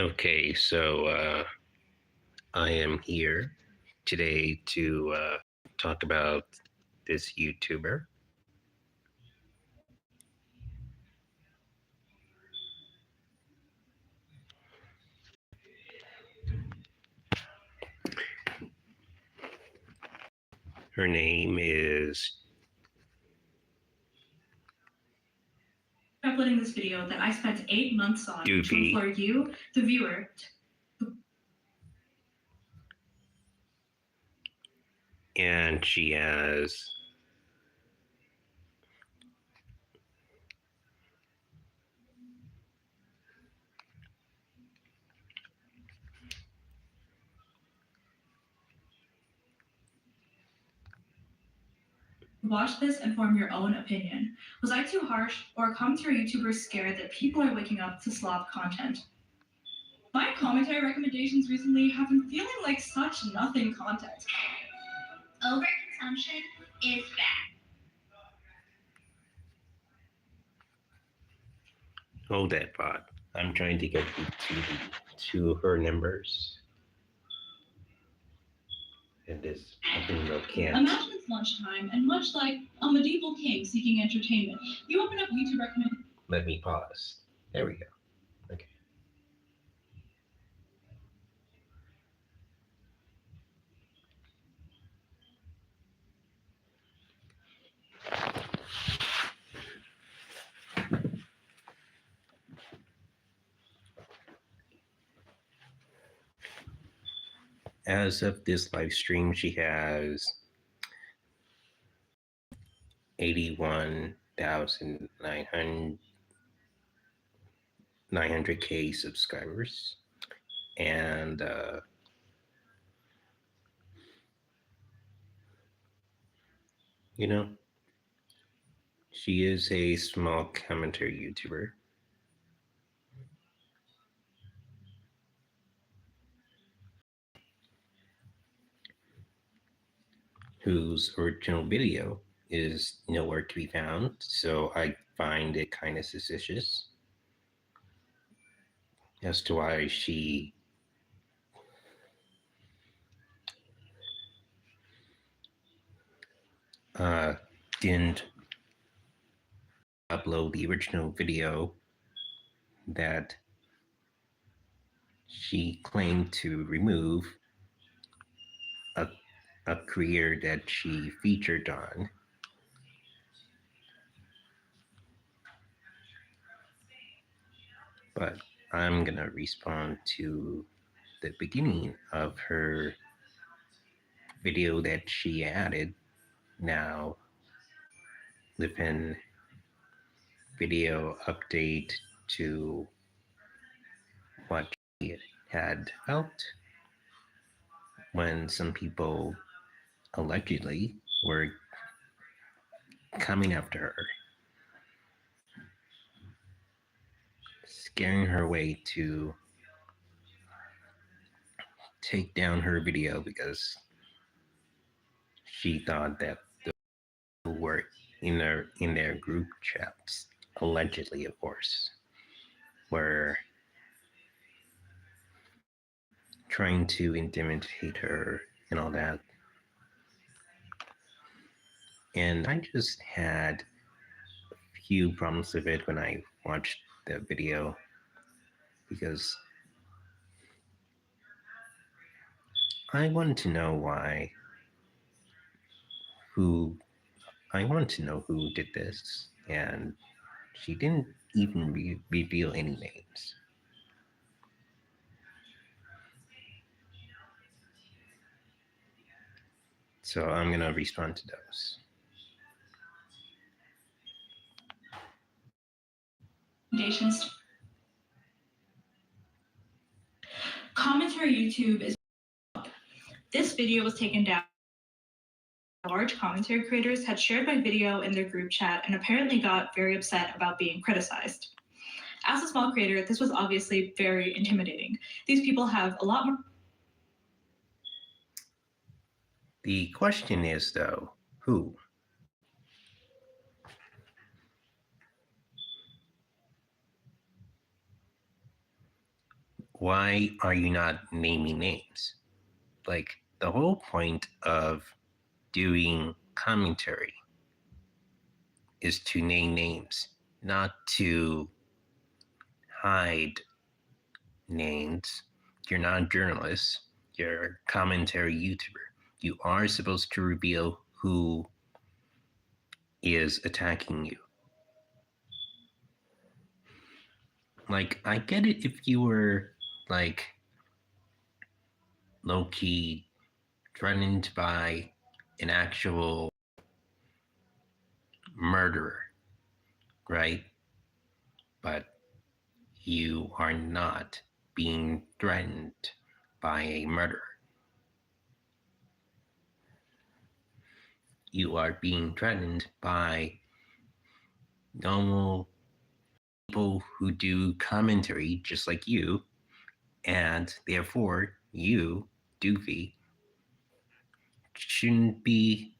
Okay, so I am here today to talk about this YouTuber. Her name is uploading this video that I spent 8 months on Doothi. to implore you, the viewer. And she has watch this and form your own opinion. Was I too harsh, or come to YouTubers scared that people are waking up to slob content? My commentary recommendations recently have been feeling like such nothing content. Overconsumption is bad. hold that thought. I'm trying to get to her numbers. And this no can't. Imagine it's lunchtime, and much like a medieval king seeking entertainment, you open up YouTube recommend. Let me pause. There we go. Okay. As of this live stream, she has 81,900K subscribers. And you know, she is a small commentary YouTuber. Whose original video is nowhere to be found, so I find it kind of suspicious as to why she didn't upload the original video that she claimed to remove a career that she featured on. But I'm gonna respond to the beginning of her video that she added now within video update to what she had felt when some people allegedly were coming after her, scaring her away to take down her video because she thought that the people were in their group chats, allegedly, of course, were trying to intimidate her and all that. And I just had a few problems with it when I watched the video because I wanted to know who did this, and she didn't even reveal any names. So I'm gonna respond to those. Commentary YouTube is. This video was taken down. Large commentary creators had shared my video in their group chat and apparently got very upset about being criticized. As a small creator, this was obviously very intimidating. These people have a lot more. The question is, though, who? why are you not naming names? Like, the whole point of doing commentary is to name names, not to hide names. You're not a journalist, you're a commentary YouTuber. You are supposed to reveal who is attacking you. Like, I get it if you were like low-key threatened by an actual murderer, right? But you are not being threatened by a murderer. You are being threatened by normal people who do commentary just like you, and therefore you, Doothi, shouldn't be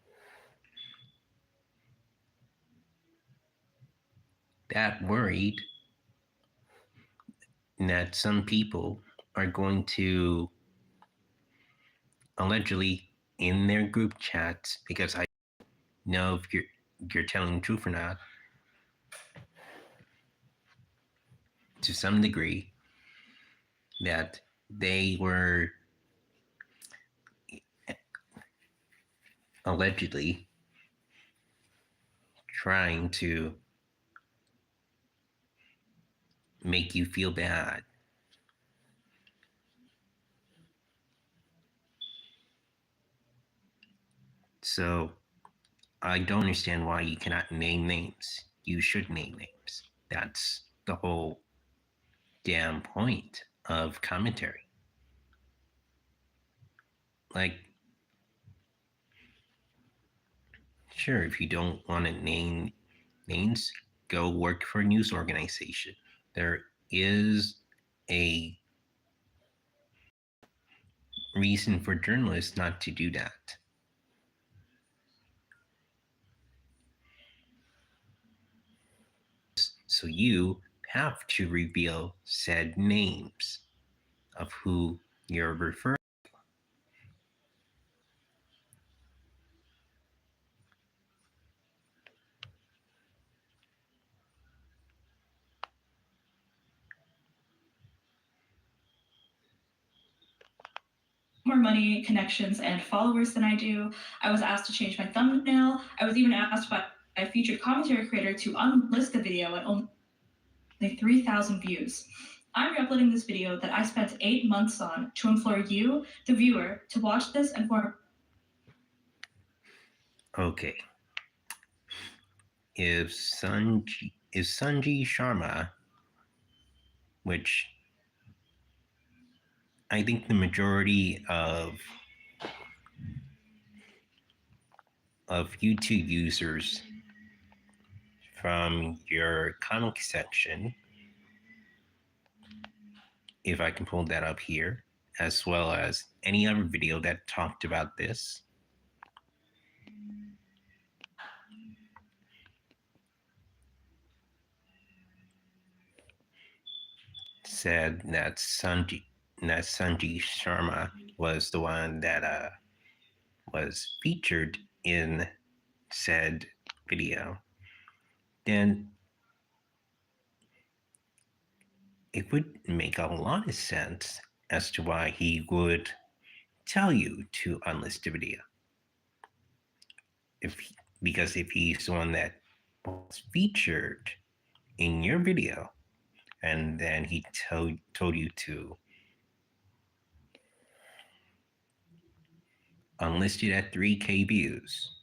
that worried that some people are going to allegedly in their group chats, because I know if you're telling the truth or not to some degree, that they were allegedly trying to make you feel bad. So I don't understand why you cannot name names. You should name names. That's the whole damn point of commentary. Like, sure, if you don't want to name names, go work for a news organization. There is a reason for journalists not to do that. So you have to reveal said names of who you're referring. More money, connections, and followers than I do. I was asked to change my thumbnail. I was even asked by a featured commentary creator to unlist the video at only 3,000 views. I'm uploading this video that I spent 8 months on to implore you, the viewer, to watch this and form. Okay. If Sanji Sharma, which I think the majority of YouTube users from your comic section, if I can pull that up here, as well as any other video that talked about this, said that Sanji Sharma was the one that was featured in said video, then it would make a lot of sense as to why he would tell you to unlist the video. Because if he's the one that was featured in your video, and then he told you to unlist it at 3K views,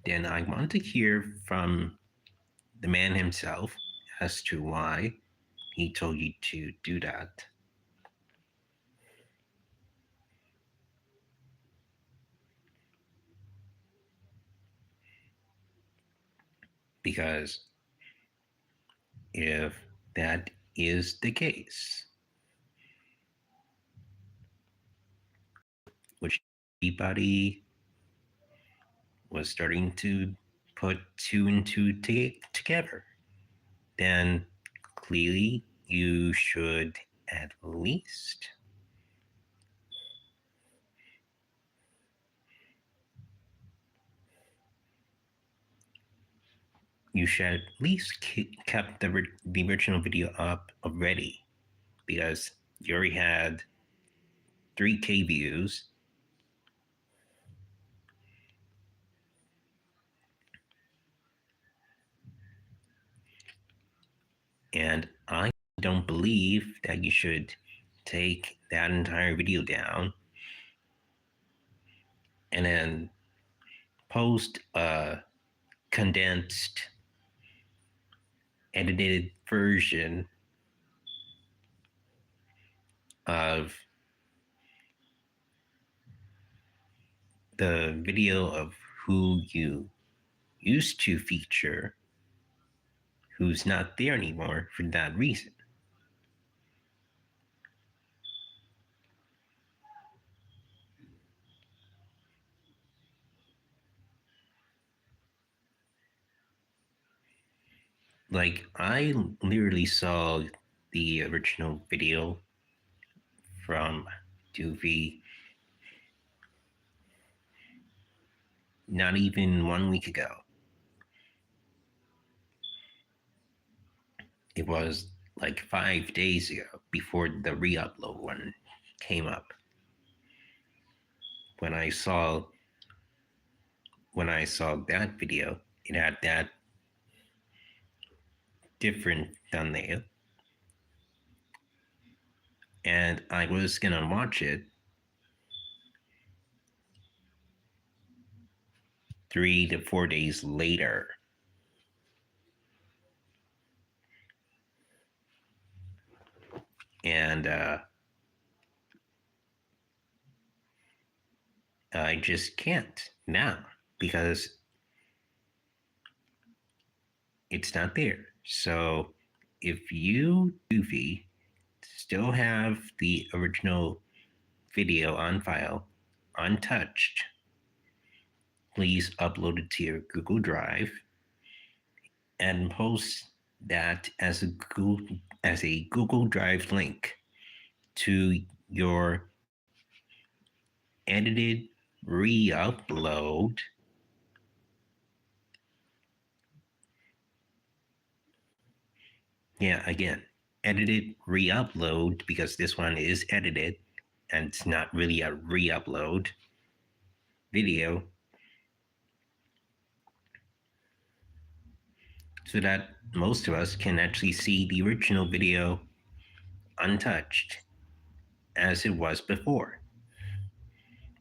then I want to hear from the man himself as to why he told you to do that. Because if that is the case, which everybody was starting to put two and two together, then clearly you should at least kept the original video up already, because you already had 3K views. And I don't believe that you should take that entire video down and then post a condensed, edited version of the video of who you used to feature, who's not there anymore for that reason. Like, I literally saw the original video from Doothi not even 1 week ago. It was like 5 days ago, before the re-upload one came up. When I saw that video, it had that different thumbnail, and I was gonna watch it 3 to 4 days later. And I just can't now, because it's not there. So if you, Doothi, still have the original video on file, untouched, please upload it to your Google Drive and post that as a Google Drive link to your edited re-upload edited re-upload, because this one is edited and it's not really a re-upload video, so that most of us can actually see the original video untouched as it was before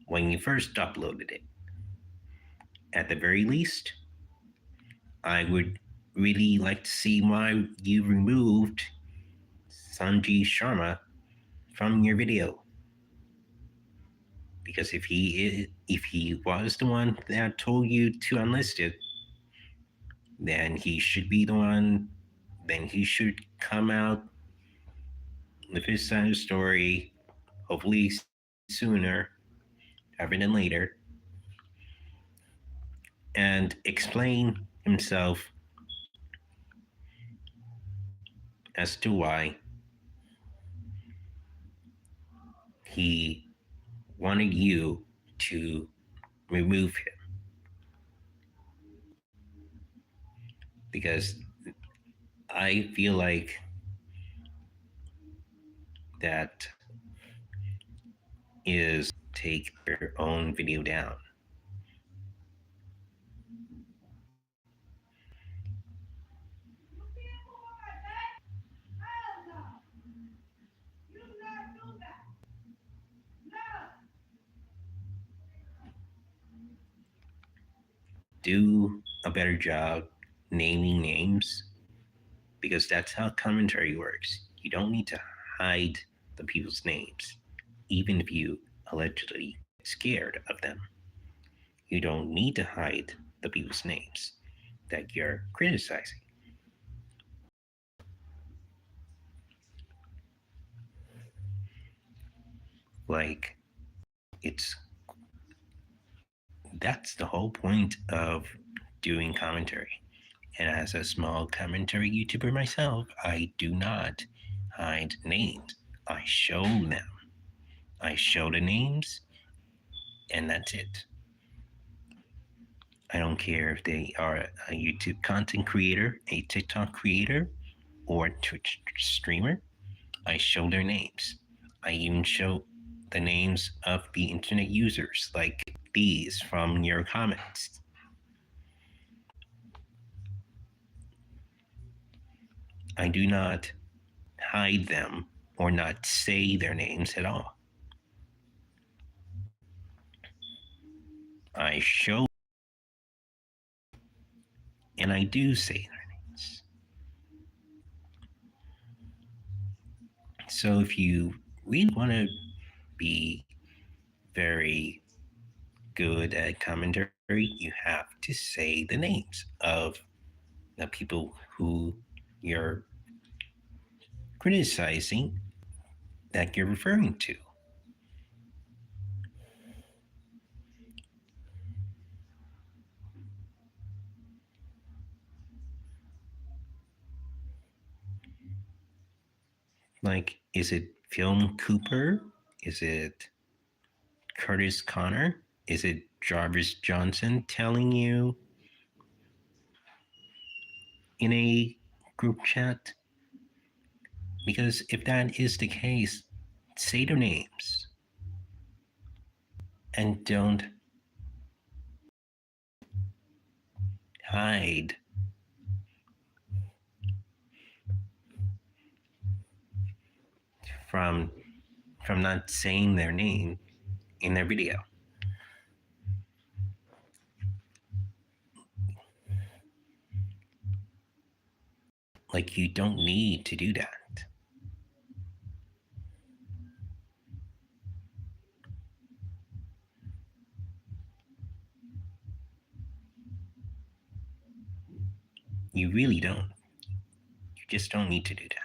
when you first uploaded it. At the very least, I would really like to see why you removed Sanjeev Sharma from your video. Because if he was the one that told you to unlist it, then he should be the one. Then he should come out with his side of the story, hopefully sooner rather than later, and explain himself as to why he wanted you to remove him. Because I feel like that is take their own video down. Do a better job naming names, because that's how commentary works. You don't need to hide the people's names, even if you allegedly get scared of them. You don't need to hide the people's names that you're criticizing. Like, that's the whole point of doing commentary. And as a small commentary YouTuber myself, I do not hide names. I show them. I show the names, and that's it. I don't care if they are a YouTube content creator, a TikTok creator, or a Twitch streamer. I show their names. I even show the names of the internet users, like these from your comments. I do not hide them or not say their names at all. I show and I do say their names. So if you really want to be very good at commentary, you have to say the names of the people who you're criticizing, that you're referring to. Like, is it Film Cooper? Is it Curtis Connor? Is it Jarvis Johnson telling you in a group chat? Because if that is the case, say their names and don't hide from not saying their name in their video. Like, you don't need to do that. You really don't. You just don't need to do that.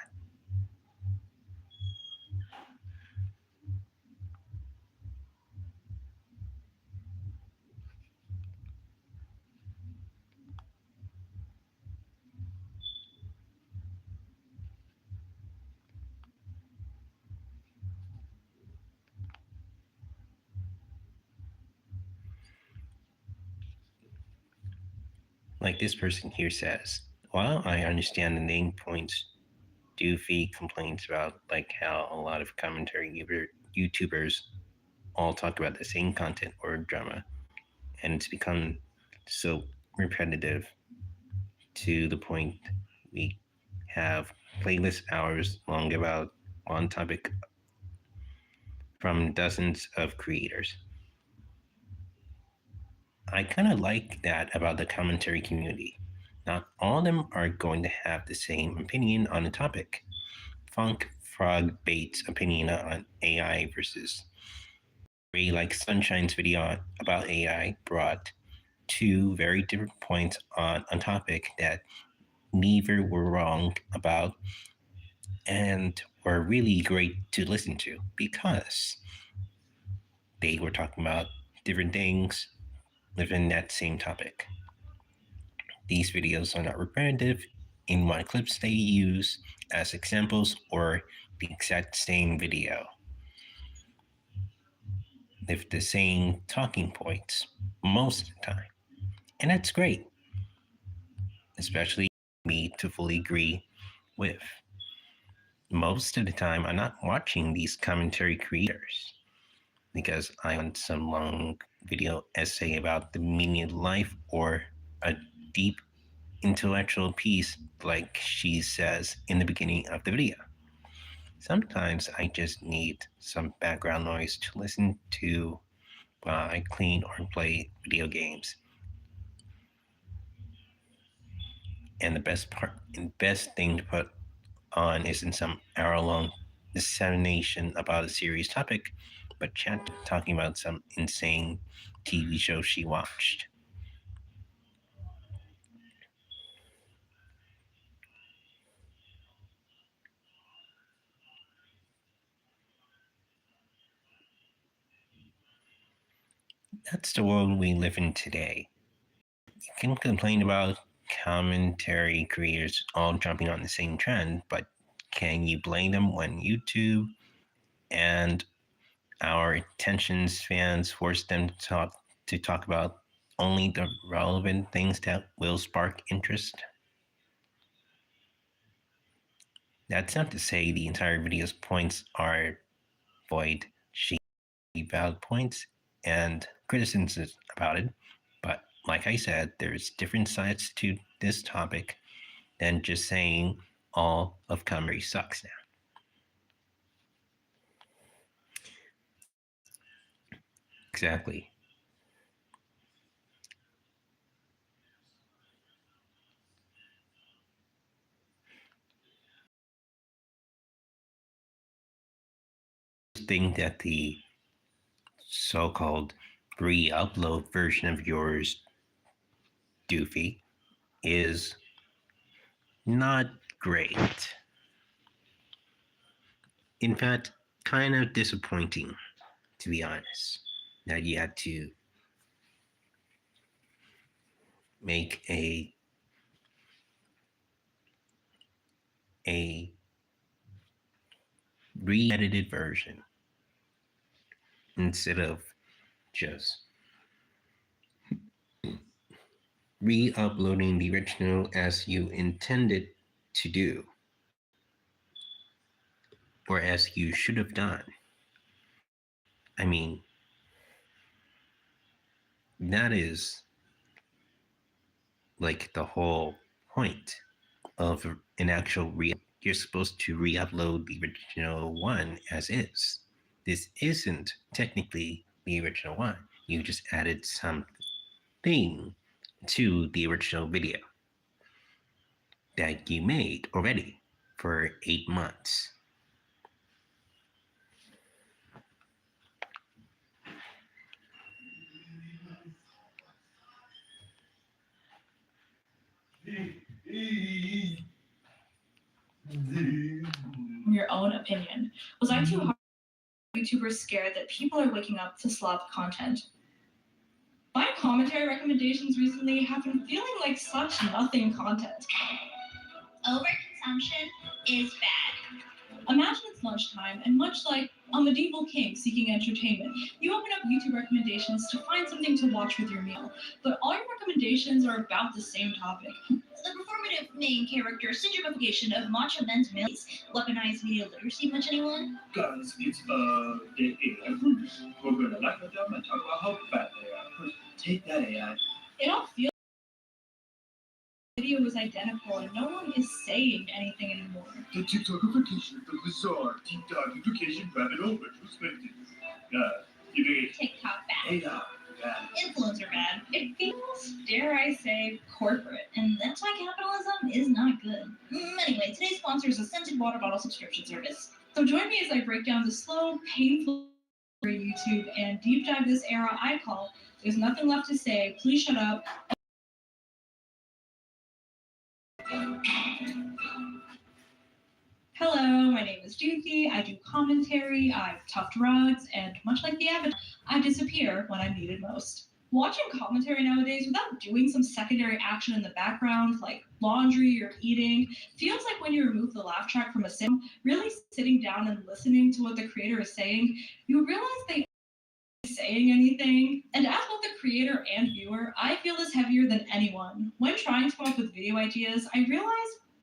Like this person here says, while I understand the name points, Doothi complains about like how a lot of commentary YouTubers all talk about the same content or drama, and it's become so repetitive to the point we have playlist hours long about one topic from dozens of creators. I kind of like that about the commentary community. Not all of them are going to have the same opinion on a topic. Funk Frog Bait's opinion on AI versus Ray Like Sunshine's video about AI brought two very different points on a topic that neither were wrong about and were really great to listen to because they were talking about different things within that same topic. These videos are not repetitive in what clips they use as examples or the exact same video with the same talking points most of the time. And that's great, especially me to fully agree with. Most of the time, I'm not watching these commentary creators because I want some long video essay about the meaning of life or a deep intellectual piece like she says in the beginning of the video. Sometimes I just need some background noise to listen to while I clean or play video games. And the best thing to put on isn't some hour-long dissemination about a serious topic, but chat talking about some insane TV show she watched. That's the world we live in today. You can complain about commentary creators all jumping on the same trend, but can you blame them when YouTube and our attention spans force them to talk about only the relevant things that will spark interest? That's not to say the entire video's points are void. She valid points and criticisms about it, but like I said, there's different sides to this topic than just saying all of comedy sucks now. Exactly. Think that the so-called re-upload version of yours, Doothi, is not great. In fact, kind of disappointing, to be honest, that you had to make a re-edited version instead of just re-uploading the original as you intended to do, or as you should have done. I mean, that is like the whole point of an actual you're supposed to re-upload the original one as is. This isn't technically the original one. You just added something to the original video that you made already for 8 months. Your own opinion. Was I too hard? YouTubers scared that people are waking up to slob content? My commentary recommendations recently have been feeling like such nothing content. Overconsumption is bad. Imagine it's lunchtime, and much like a medieval king seeking entertainment, you open up YouTube recommendations to find something to watch with your meal. But all your recommendations are about the same topic. The performative main character syndromification of macho men's males. Weaponized video literacy, much anyone? Guys, it's the AI groups. We're gonna laugh at them and talk about how bad they are. Take that AI. It all feels like the video was identical and no one is saying anything anymore. The TikTokification of the bizarre deep dive implication rabbit hole retrospective. TikTok bad. AI bad. Influencer bad. It feels, dare I say, corporate, and that's why capitalism is not good. Anyway, today's sponsor is a scented water bottle subscription service. So join me as I break down the slow, painful YouTube and deep dive this era I call "There's Nothing Left to Say, Please Shut Up." Hello, my name is Doothi. I do commentary, I have tough drugs, and much like the Avatar, I disappear when I'm needed most. Watching commentary nowadays without doing some secondary action in the background, like laundry or eating, feels like when you remove the laugh track from a sim, really sitting down and listening to what the creator is saying, you realize they aren't saying anything. And as both the creator and viewer, I feel this heavier than anyone. When trying to come up with video ideas, I realize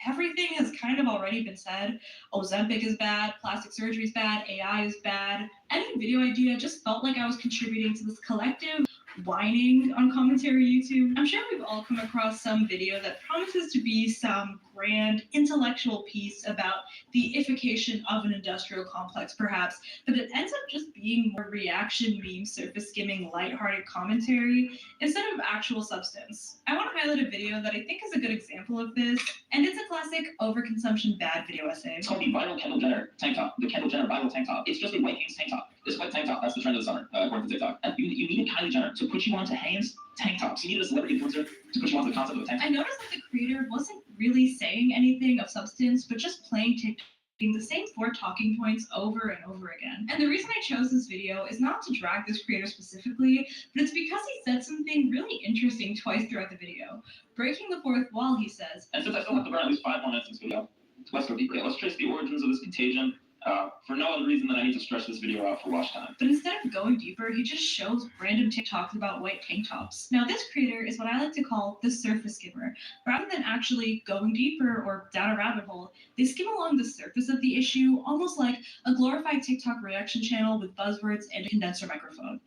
everything has kind of already been said. Ozempic is bad, plastic surgery is bad, AI is bad. Any video idea just felt like I was contributing to this collective whining on commentary YouTube. I'm sure we've all come across some video that promises to be some grand intellectual piece about the ification of an industrial complex, perhaps, but it ends up just being more reaction meme, surface skimming, lighthearted commentary instead of actual substance. I want to highlight a video that I think is a good example of this, and it's a classic overconsumption bad video essay. It's called the viral Kendall Jenner tank top. The Kendall Jenner viral tank top. It's just a white Hanes tank top. This white tank top, that's the trend of the summer, according to TikTok. And you needed Kylie Jenner to put you onto Hanes tank tops. You needed a celebrity influencer to put you onto the concept of a tank top. I noticed that the creator wasn't really saying anything of substance, but just playing TikTok the same 4 talking points over and over again. And the reason I chose this video is not to drag this creator specifically, but it's because he said something really interesting twice throughout the video. Breaking the fourth wall, he says, and since I still have to burn at least 5 more minutes in this video, let's go deeper. Let's trace the origins of this contagion for no other reason than I need to stretch this video out for watch time. But instead of going deeper, he just shows random TikToks about white tank tops. Now, this creator is what I like to call the surface skimmer. Rather than actually going deeper or down a rabbit hole, they skim along the surface of the issue, almost like a glorified TikTok reaction channel with buzzwords and a condenser microphone.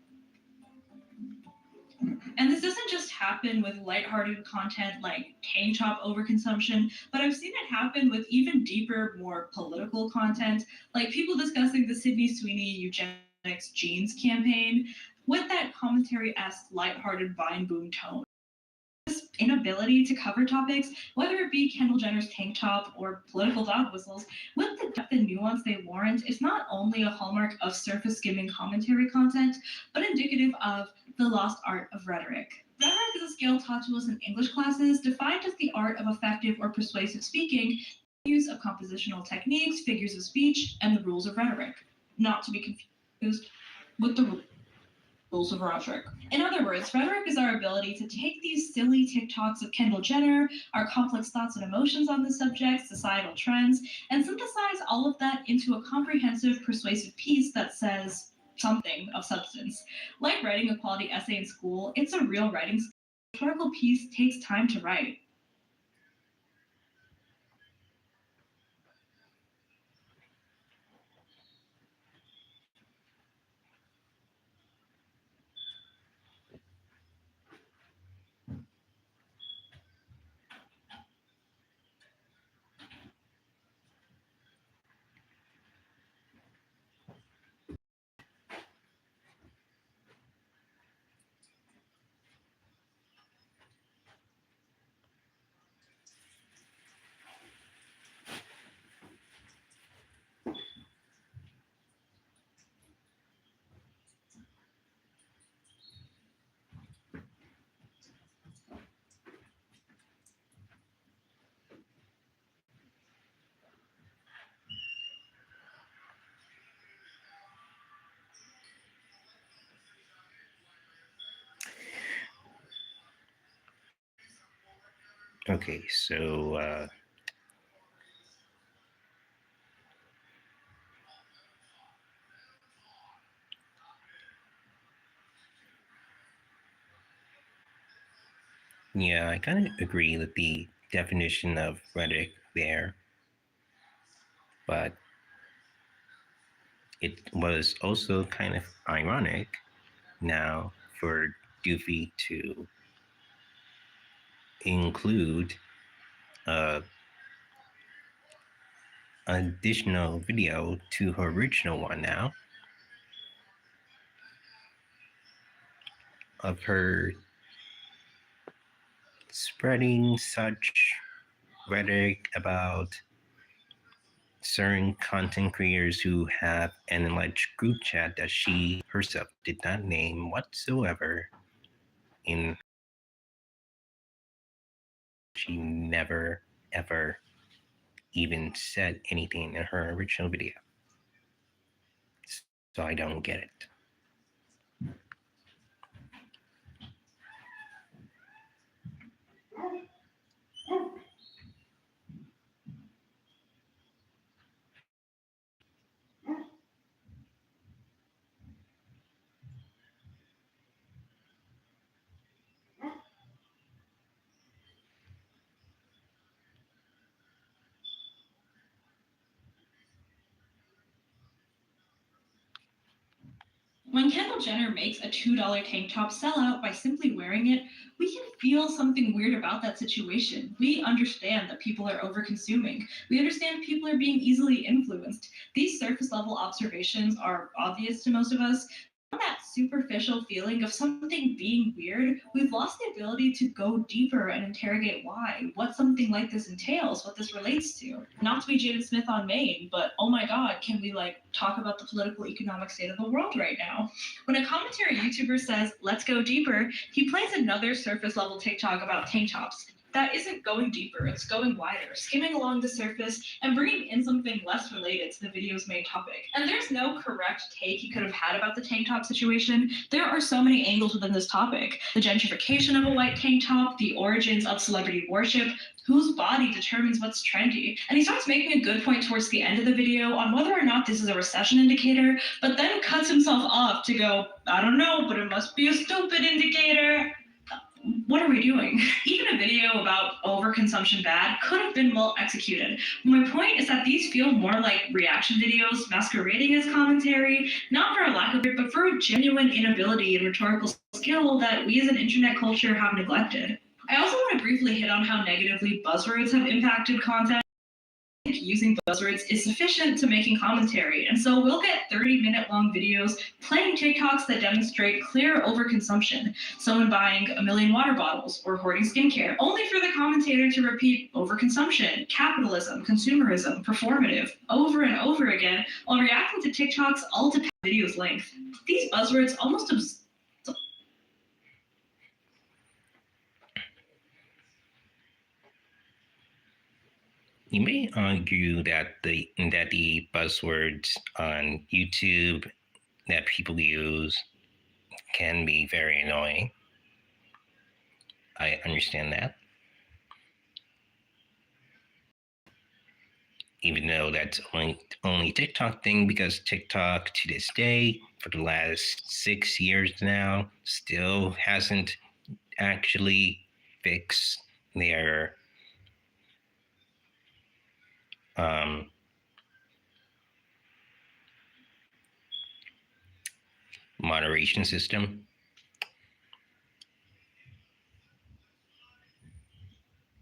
And this doesn't just happen with lighthearted content like tank top overconsumption, but I've seen it happen with even deeper, more political content, like people discussing the Sydney Sweeney eugenics jeans campaign with that commentary-esque lighthearted Vine boom tone. This inability to cover topics, whether it be Kendall Jenner's tank top or political dog whistles, with the depth and nuance they warrant, is not only a hallmark of surface skimming commentary content, but indicative of the lost art of rhetoric. Rhetoric is a skill taught to us in English classes, defined as the art of effective or persuasive speaking, use of compositional techniques, figures of speech, and the rules of rhetoric, not to be confused with the rules of rhetoric. In other words, rhetoric is our ability to take these silly TikToks of Kendall Jenner, our complex thoughts and emotions on the subject, societal trends, and synthesize all of that into a comprehensive, persuasive piece that says something of substance. Like writing a quality essay in school, it's a real writing skill. A rhetorical piece takes time to write. Okay, so yeah, I kind of agree with the definition of rhetoric there, but it was also kind of ironic now for Doothi to include additional video to her original one now of her spreading such rhetoric about certain content creators who have an alleged group chat that she herself did not name whatsoever. She never ever even said anything in her original video. So I don't get it. When Kendall Jenner makes a $2 tank top sell out by simply wearing it, we can feel something weird about that situation. We understand that people are over-consuming. We understand people are being easily influenced. These surface level observations are obvious to most of us. That superficial feeling of something being weird, we've lost the ability to go deeper and interrogate why, what something like this entails, what this relates to. Not to be Jaden Smith on Maine, but oh my God, can we talk about the political economic state of the world right now? When a commentary YouTuber says, let's go deeper, he plays another surface level TikTok about tank tops. that isn't going deeper, it's going wider, skimming along the surface and bringing in something less related to the video's main topic. And there's no correct take you could have had about the tank top situation. There are so many angles within this topic. The gentrification of a white tank top, the origins of celebrity worship, whose body determines what's trendy. And he starts making a good point towards the end of the video on whether or not this is a recession indicator, but then cuts himself off to go, I don't know, but it must be a stupid indicator. What are we doing? Even a video about overconsumption bad could have been well executed. My point is that these feel more like reaction videos masquerading as commentary, not for a lack of it, but for a genuine inability and rhetorical skill that we as an internet culture have neglected. I also want to briefly hit on how negatively buzzwords have impacted content. Using buzzwords is sufficient to making commentary, and so we'll get 30-minute long videos playing TikToks that demonstrate clear overconsumption, someone buying 1 million water bottles or hoarding skincare, only for the commentator to repeat overconsumption, capitalism, consumerism, performative, over and over again, while reacting to TikTok's all depend video's length. These buzzwords almost You may argue that the buzzwords on YouTube that people use can be very annoying. I understand that. Even though that's only TikTok thing, because TikTok to this day, for the last 6 years now, still hasn't actually fixed their moderation system.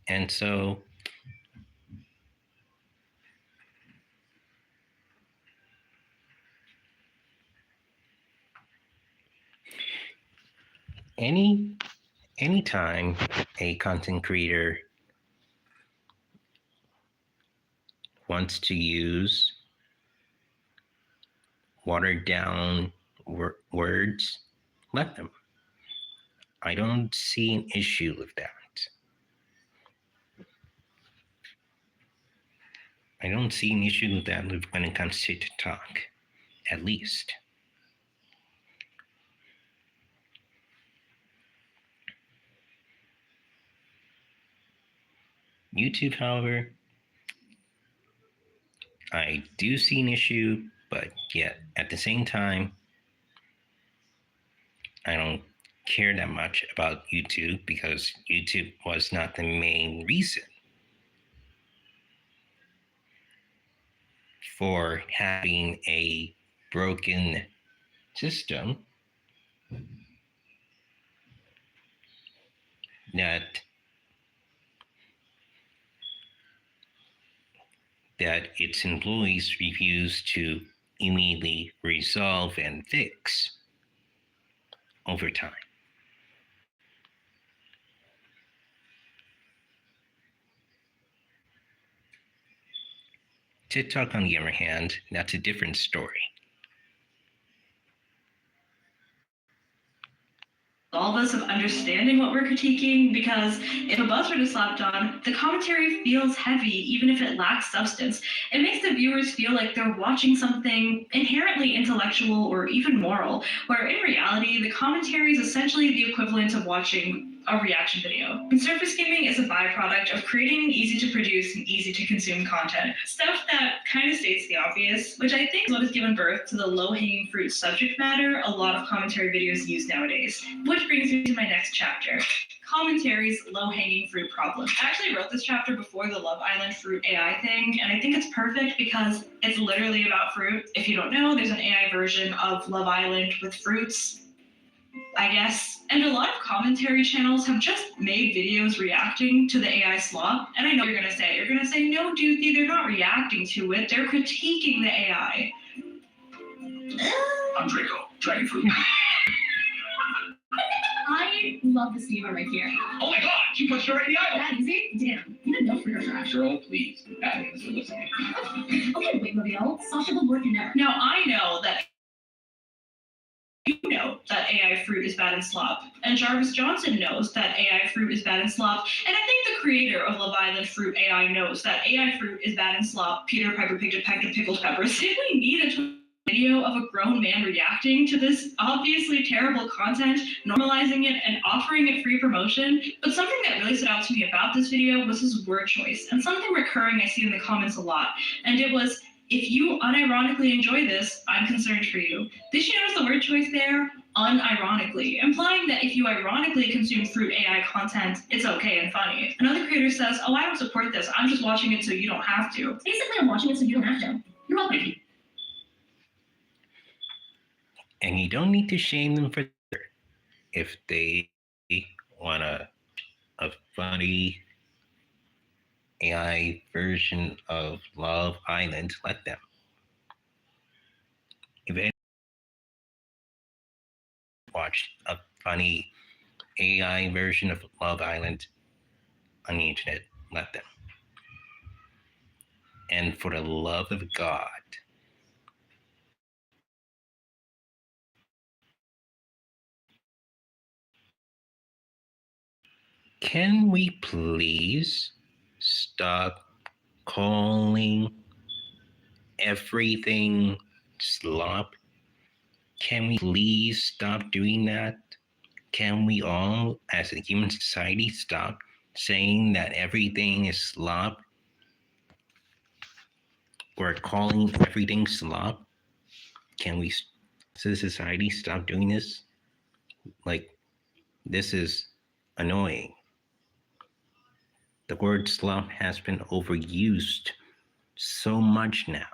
And so anytime a content creator wants to use watered down words, let them. I don't see an issue with that. I don't see an issue with that when it comes to TikTok, at least. YouTube, however, I do see an issue, but yet at the same time, I don't care that much about YouTube because YouTube was not the main reason for having a broken system that its employees refuse to immediately resolve and fix over time. TikTok, on the other hand, that's a different story. All of us of understanding what we're critiquing, because if a buzzword is slapped on, the commentary feels heavy even if it lacks substance. It makes the viewers feel like they're watching something inherently intellectual or even moral, where in reality, the commentary is essentially the equivalent of watching a reaction video. And surface skimming is a byproduct of creating easy to produce and easy to consume content. Stuff that kind of states the obvious, which I think is what has given birth to the low-hanging fruit subject matter a lot of commentary videos use nowadays. Which brings me to my next chapter, commentary's low-hanging fruit problem. I actually wrote this chapter before the Love Island fruit AI thing, and I think it's perfect because it's literally about fruit. If you don't know, there's an AI version of Love Island with fruits, I guess. And a lot of commentary channels have just made videos reacting to the AI slop. And I know you're gonna say, no, Doothi, they're not reacting to it, they're critiquing the AI. I'm Draco, dragon fruit. I love this diva right here. Oh my god, you punched her right in the eye. That easy? Damn, you didn't know for your trash. Girl, please. That is listening. Okay, wait, Mobile. Sasha will work in there. Now I know that You know that AI fruit is bad in slop, and Jarvis Johnson knows that AI fruit is bad in slop, and I think the creator of Love Island Fruit AI knows that AI fruit is bad in slop. Peter Piper picked a peck of pickled peppers. Did we need a video of a grown man reacting to this obviously terrible content, normalizing it and offering it free promotion? But something that really stood out to me about this video was his word choice, and something recurring I see in the comments a lot, and it was, if you unironically enjoy this, I'm concerned for you. Did you notice the word choice there? Unironically, implying that if you ironically consume fruit AI content, it's okay and funny. Another creator says, oh, I don't support this. I'm just watching it so you don't have to. Basically, I'm watching it so you don't have to. You're welcome. And you don't need to shame them for it. If they want a funny AI version of Love Island, let them. If anyone watched a funny AI version of Love Island on the internet, let them. And for the love of God, can we please stop calling everything slop? Can we please stop doing that? Can we all, as a human society, stop saying that everything is slop? Or calling everything slop? Can we, as a society, stop doing this? Like, this is annoying. The word slop has been overused so much now.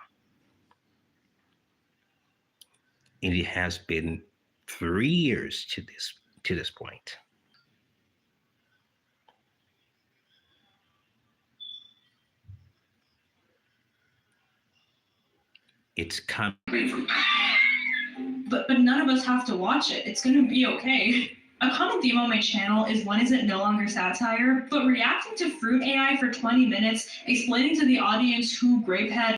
It has been 3 years to this point. It's coming. But none of us have to watch it. It's gonna be okay. A common theme on my channel is when is it no longer satire, but reacting to fruit AI for 20 minutes, explaining to the audience who grapehead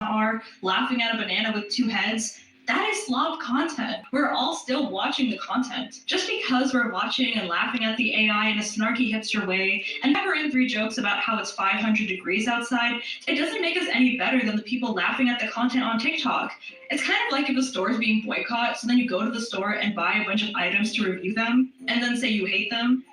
are, laughing at a banana with 2 heads, that is slop content. We're all still watching the content. Just because we're watching and laughing at the AI in a snarky hipster way and never in 3 jokes about how it's 500 degrees outside, it doesn't make us any better than the people laughing at the content on TikTok. It's kind of like if a store is being boycotted, so then you go to the store and buy a bunch of items to review them and then say you hate them,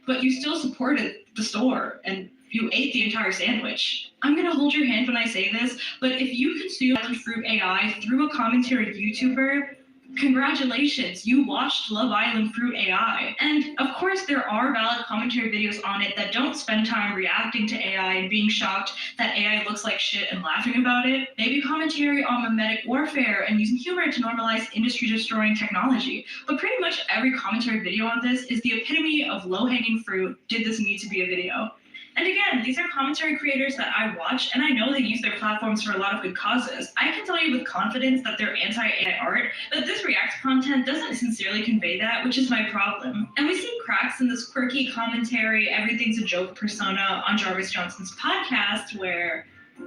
but you still supported the store and you ate the entire sandwich. I'm gonna hold your hand when I say this, but if you consume fruit AI through a commentary YouTuber, congratulations, you watched Love Island Fruit AI. And of course, there are valid commentary videos on it that don't spend time reacting to AI and being shocked that AI looks like shit and laughing about it. Maybe commentary on mimetic warfare and using humor to normalize industry-destroying technology. But pretty much every commentary video on this is the epitome of low-hanging fruit. Did this need to be a video? And again, these are commentary creators that I watch, and I know they use their platforms for a lot of good causes. I can tell you with confidence that they're anti-AI art, but this React content doesn't sincerely convey that, which is my problem. And we see cracks in this quirky commentary, everything's a joke persona on Jarvis Johnson's podcast, where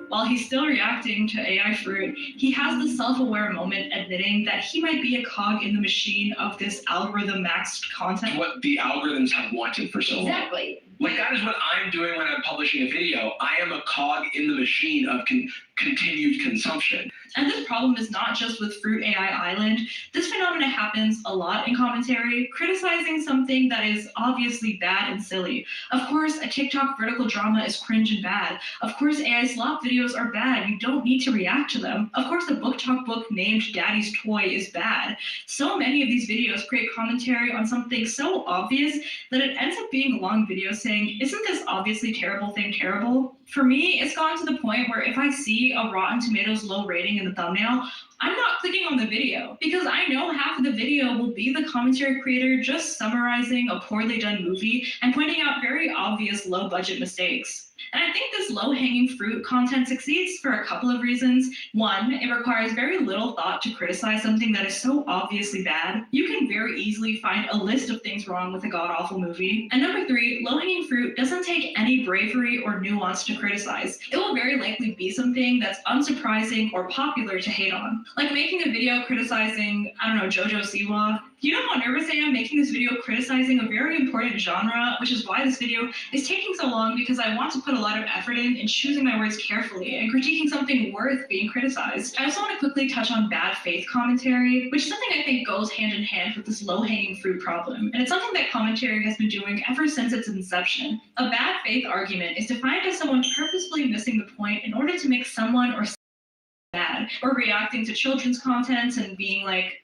while he's still reacting to AI fruit, he has the self-aware moment admitting that he might be a cog in the machine of this algorithm-maxed content. What the algorithms have wanted for so long. Exactly. Like, that is what I'm doing when I'm publishing a video. I am a cog in the machine of continued consumption. And this problem is not just with Fruit AI Island. This phenomena happens a lot in commentary, criticizing something that is obviously bad and silly. Of course, a TikTok vertical drama is cringe and bad. Of course, AI slop videos are bad. You don't need to react to them. Of course, the book talk book named Daddy's Toy is bad. So many of these videos create commentary on something so obvious that it ends up being a long video saying, isn't this obviously terrible thing terrible? For me, it's gotten to the point where if I see a Rotten Tomatoes low rating in the thumbnail, I'm not clicking on the video because I know half of the video will be the commentary creator just summarizing a poorly done movie and pointing out very obvious low budget mistakes. And I think this low-hanging fruit content succeeds for a couple of reasons. One, it requires very little thought to criticize something that is so obviously bad. You can very easily find a list of things wrong with a god-awful movie. And number three, low-hanging fruit doesn't take any bravery or nuance to criticize. It will very likely be something that's unsurprising or popular to hate on. Like making a video criticizing, I don't know, JoJo Siwa. You know how nervous I am making this video criticizing a very important genre, which is why this video is taking so long, because I want to put a lot of effort in choosing my words carefully and critiquing something worth being criticized. I also want to quickly touch on bad faith commentary, which is something I think goes hand in hand with this low-hanging fruit problem. And it's something that commentary has been doing ever since its inception. A bad faith argument is defined as someone purposefully missing the point in order to make someone or bad, or reacting to children's contents and being like,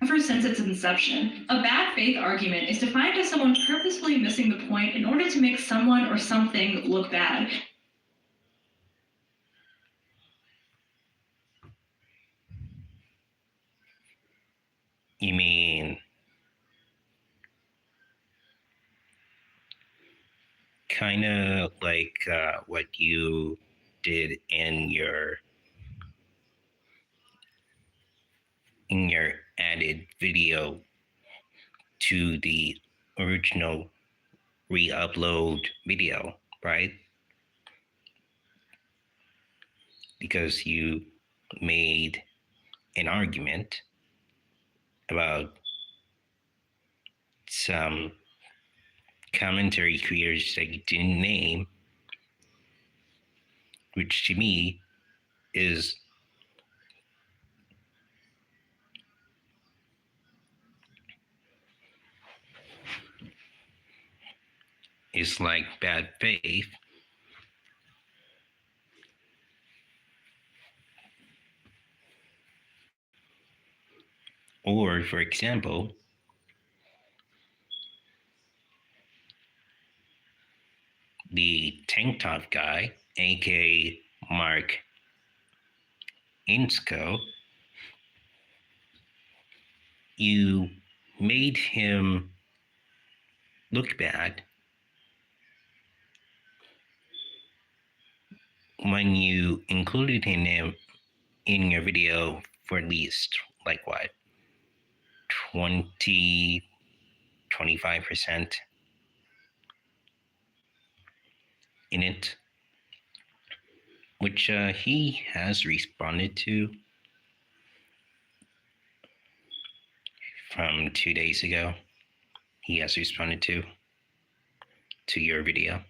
ever since its inception. A bad faith argument is defined as someone purposefully missing the point in order to make someone or something look bad. You mean kind of like what you did in your added video to the original re-upload video, right? Because you made an argument about some commentary creators that you didn't name, which to me is like bad faith. Or, for example, the tank top guy, aka Marc Insco, you made him look bad when you included him in your video for at least like what, 25% in it, which he has responded to from 2 days ago. He has responded to your video.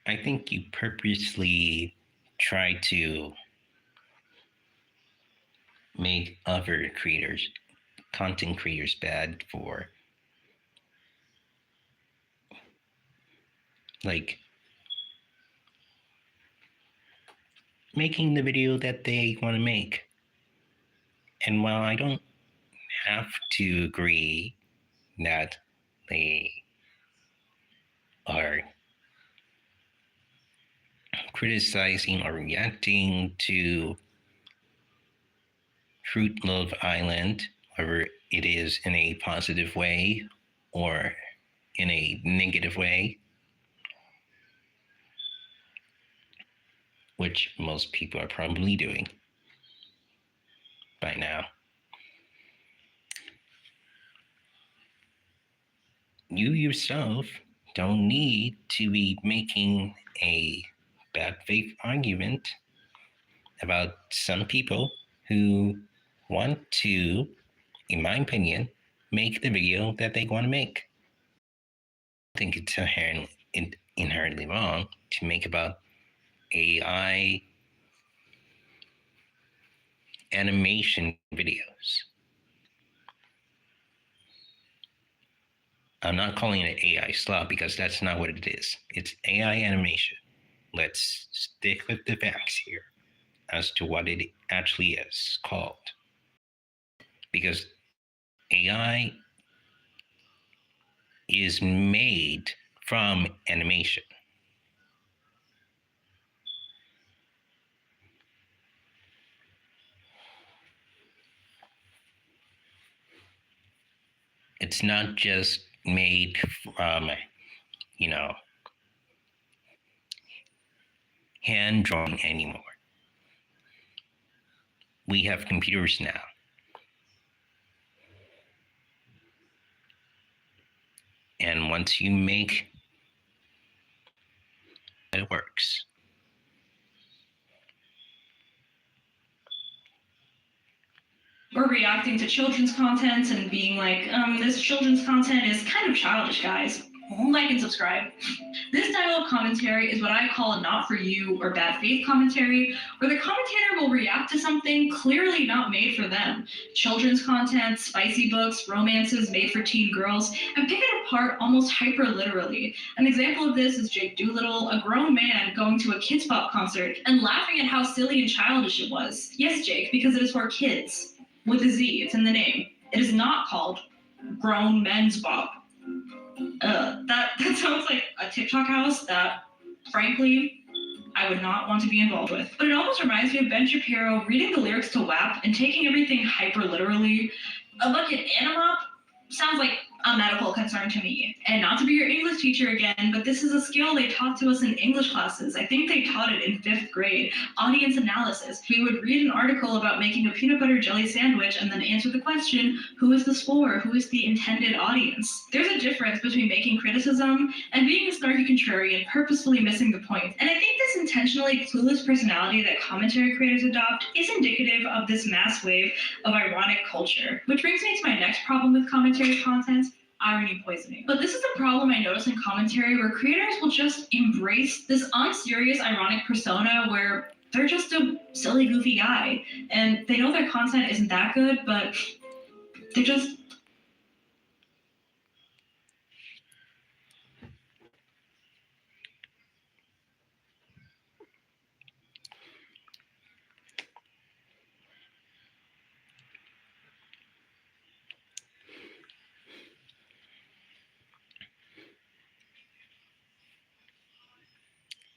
I think you purposely try to make other creators, content creators, bad for like making the video that they want to make. And while I don't have to agree that they are criticizing or reacting to Fruit Love Island, whether it is in a positive way or in a negative way, which most people are probably doing by now. You yourself don't need to be making a bad faith argument about some people who want to, in my opinion, make the video that they want to make. I think it's inherently wrong to make about AI animation videos. I'm not calling it AI slop because that's not what it is. It's AI animation. Let's stick with the facts here as to what it actually is called. Because AI is made from animation. It's not just made from, hand drawing anymore. We have computers now. And once you make it works. Or reacting to children's content and being like, this children's content is kind of childish, guys. Like and subscribe. This style of commentary is what I call not for you or bad faith commentary, where the commentator will react to something clearly not made for them. Children's content, spicy books, romances made for teen girls, and pick it apart almost hyper literally. An example of this is Jake Doolittle, a grown man going to a Kids Pop concert and laughing at how silly and childish it was. Yes, Jake, because it is for kids. With a Z, it's in the name. It is not called Grown Men's Bop. That sounds like a TikTok house that, frankly, I would not want to be involved with. But it almost reminds me of Ben Shapiro reading the lyrics to WAP and taking everything hyper literally. A bucket animop sounds like a medical concern to me. And not to be your English teacher again, but this is a skill they taught to us in English classes. I think they taught it in 5th grade. Audience analysis. We would read an article about making a peanut butter jelly sandwich and then answer the question, who is this for? Who is the intended audience? There's a difference between making criticism and being a snarky contrarian, purposefully missing the point. And I think this intentionally clueless personality that commentary creators adopt is indicative of this mass wave of ironic culture. Which brings me to my next problem with commentary content. Irony poisoning. But this is the problem I notice in commentary where creators will just embrace this unserious ironic persona where they're just a silly, goofy guy. And they know their content isn't that good, but they're just...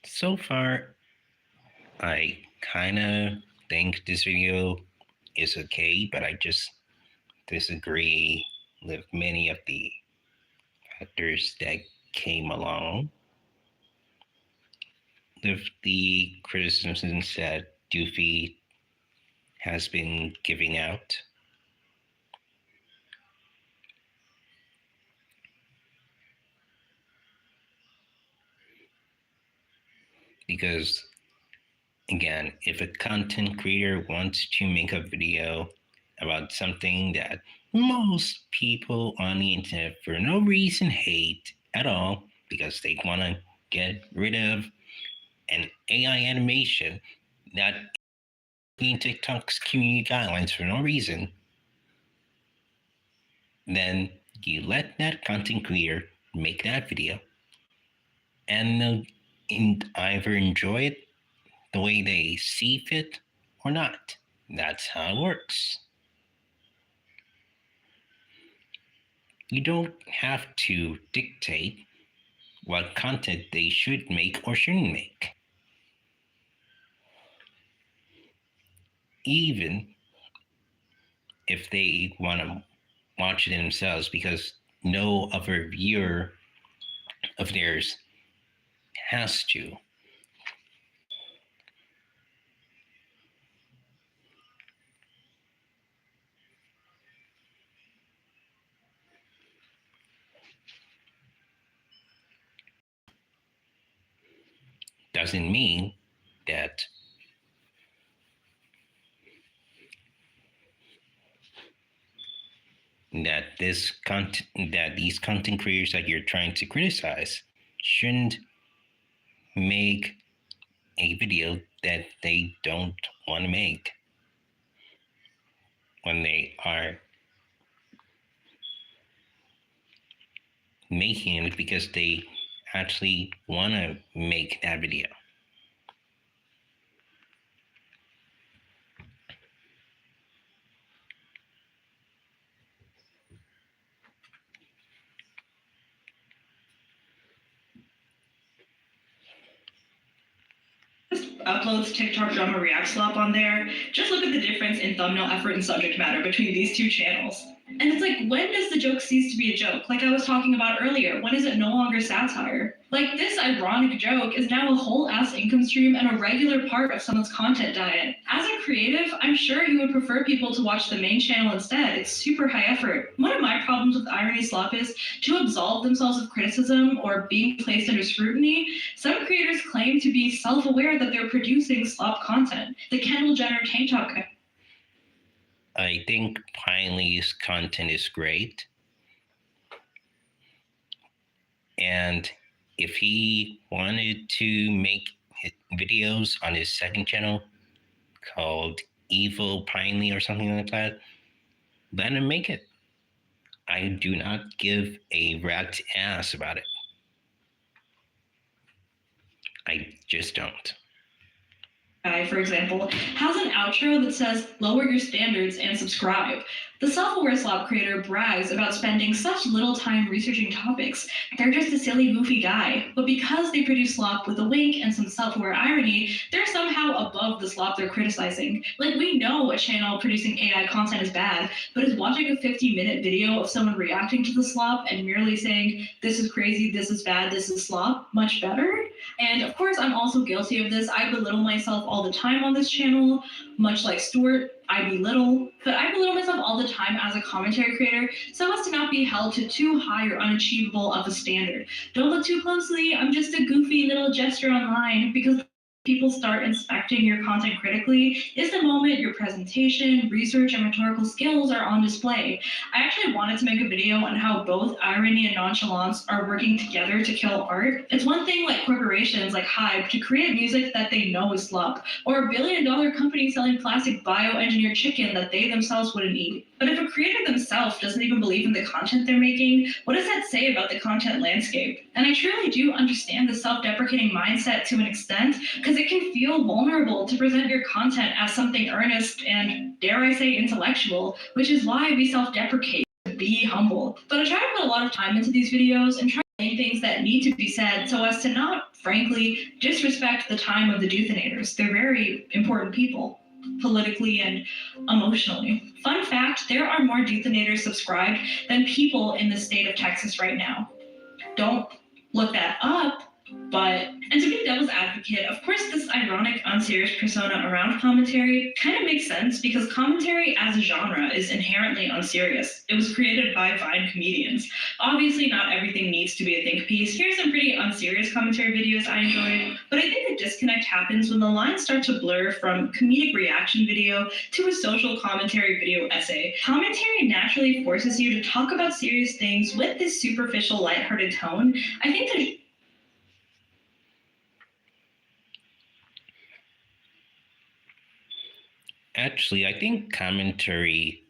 So far, I kind of think this video is okay, but I just disagree with many of the factors that came along with the criticisms that Doothi has been giving out. Because, again, if a content creator wants to make a video about something that most people on the internet for no reason hate at all, because they want to get rid of an AI animation that in TikTok's community guidelines for no reason, then you let that content creator make that video and they'll either enjoy it the way they see fit or not. That's how it works. You don't have to dictate what content they should make or shouldn't make. Even if they want to watch it themselves, because no other viewer of theirs has to. Doesn't mean that these content creators that you're trying to criticize shouldn't make a video that they don't want to make. when they are making it because they actually want to make that video. Uploads TikTok drama react slop on there. Just look at the difference in thumbnail effort and subject matter between these two channels. And it's like, when does the joke cease to be a joke? Like I was talking about earlier, when is it no longer satire? Like, this ironic joke is now a whole ass income stream and a regular part of someone's content diet. As a creative, I'm sure you would prefer people to watch the main channel instead. It's super high effort. One of my problems with irony slop is to absolve themselves of criticism or being placed under scrutiny. Some creators claim to be self-aware that they're producing slop content. The Kendall Jenner tank top. I think Pinely's content is great. And if he wanted to make videos on his second channel called Evil Pinely or something like that, let him make it. I do not give a rat's ass about it. I just don't. For example, has an outro that says, lower your standards and subscribe. The self-aware slop creator brags about spending such little time researching topics. They're just a silly, goofy guy. But because they produce slop with a wink and some self-aware irony, they're somehow above the slop they're criticizing. Like, we know a channel producing AI content is bad, but is watching a 50-minute video of someone reacting to the slop and merely saying, this is crazy, this is bad, this is slop, much better? And of course, I'm also guilty of this. I belittle myself all the time on this channel, much like Stuart. I belittle myself all the time as a commentary creator so as to not be held to too high or unachievable of a standard. Don't look too closely, I'm just a goofy little gesture online, because people start inspecting your content critically is the moment your presentation, research, and rhetorical skills are on display. I actually wanted to make a video on how both irony and nonchalance are working together to kill art. It's one thing like corporations like Hype to create music that they know is slop, or a billion-dollar company selling plastic bioengineered chicken that they themselves wouldn't eat. But if a creator themselves doesn't even believe in the content they're making, what does that say about the content landscape? And I truly do understand the self-deprecating mindset to an extent, because it can feel vulnerable to present your content as something earnest and, dare I say, intellectual, which is why we self-deprecate, be humble. But I try to put a lot of time into these videos and try to say things that need to be said so as to not, frankly, disrespect the time of the Doothinators. They're very important people, politically and emotionally. Fun fact, there are more Doothinators subscribed than people in the state of Texas right now. Don't look that up, but, and to be devil's advocate, of course this ironic, unserious persona around commentary kind of makes sense because commentary as a genre is inherently unserious. It was created by Vine comedians. Obviously not everything needs to be a think piece. Here's some pretty unserious commentary videos I enjoyed, but I think a disconnect happens when the lines start to blur from comedic reaction video to a social commentary video essay. Commentary naturally forces you to talk about serious things with this superficial, lighthearted tone. I think there's Actually, I think commentary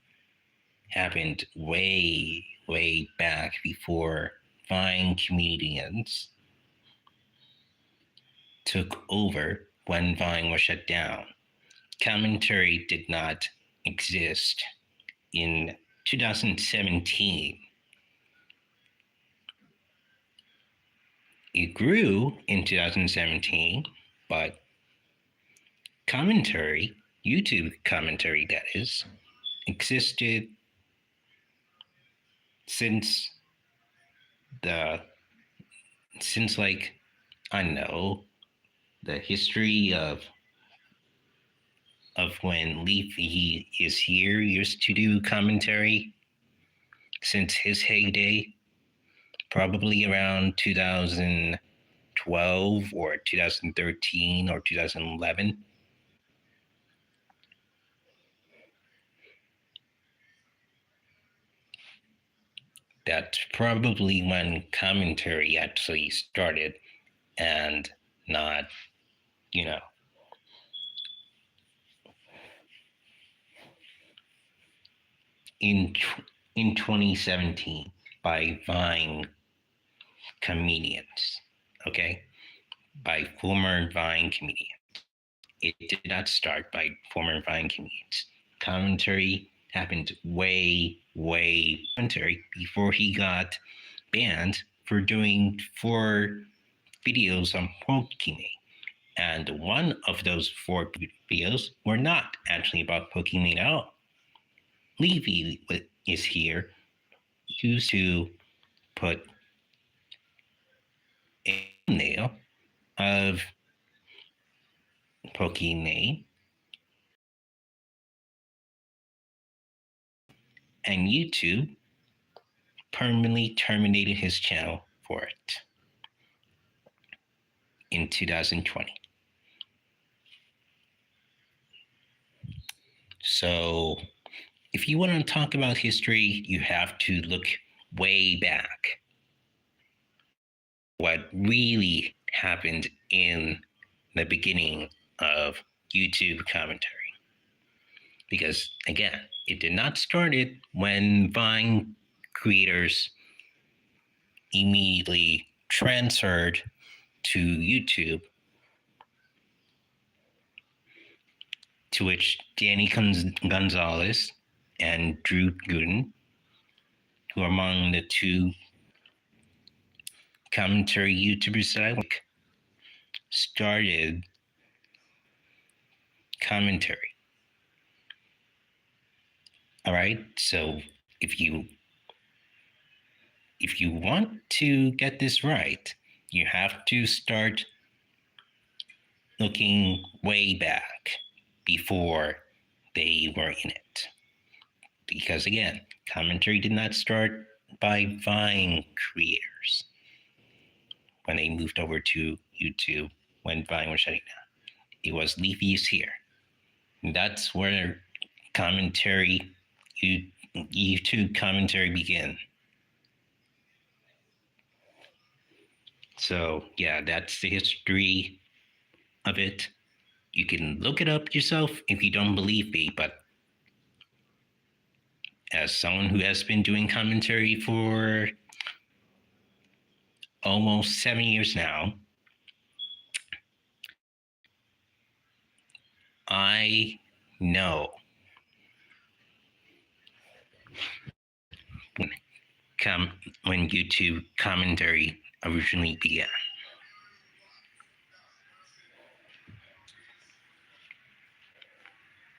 happened way, way back before Vine comedians took over when Vine was shut down. Commentary did not exist in 2017. It grew in 2017, but commentary, YouTube commentary that is, existed since like, I don't know, the history of when Leafy is here used to do commentary since his heyday, probably around 2012 or 2013 or 2011. That's probably when commentary actually started, and not, you know, in 2017 by Vine comedians, okay? By former Vine comedians. It did not start by former Vine comedians. Commentary happened way before he got banned for doing 4 videos on Pokemon. And one of those 4 videos were not actually about Pokemon at all. Levy is here, used to put a thumbnail of Pokemon, and YouTube permanently terminated his channel for it in 2020. So if you want to talk about history, you have to look way back. What really happened in the beginning of YouTube commentary. Because again, it did not start it when Vine creators immediately transferred to YouTube, to which Danny Gonzalez and Drew Gooden, who are among the 2 commentary YouTubers that I like, started commentary. All right, so if you want to get this right, you have to start looking way back before they were in it. Because again, commentary did not start by Vine creators when they moved over to YouTube when Vine was shutting down. It was Leafy's here. That's where commentary, YouTube commentary began. So yeah, that's the history of it. You can look it up yourself if you don't believe me, but as someone who has been doing commentary for almost 7 years now, I know when YouTube commentary originally began.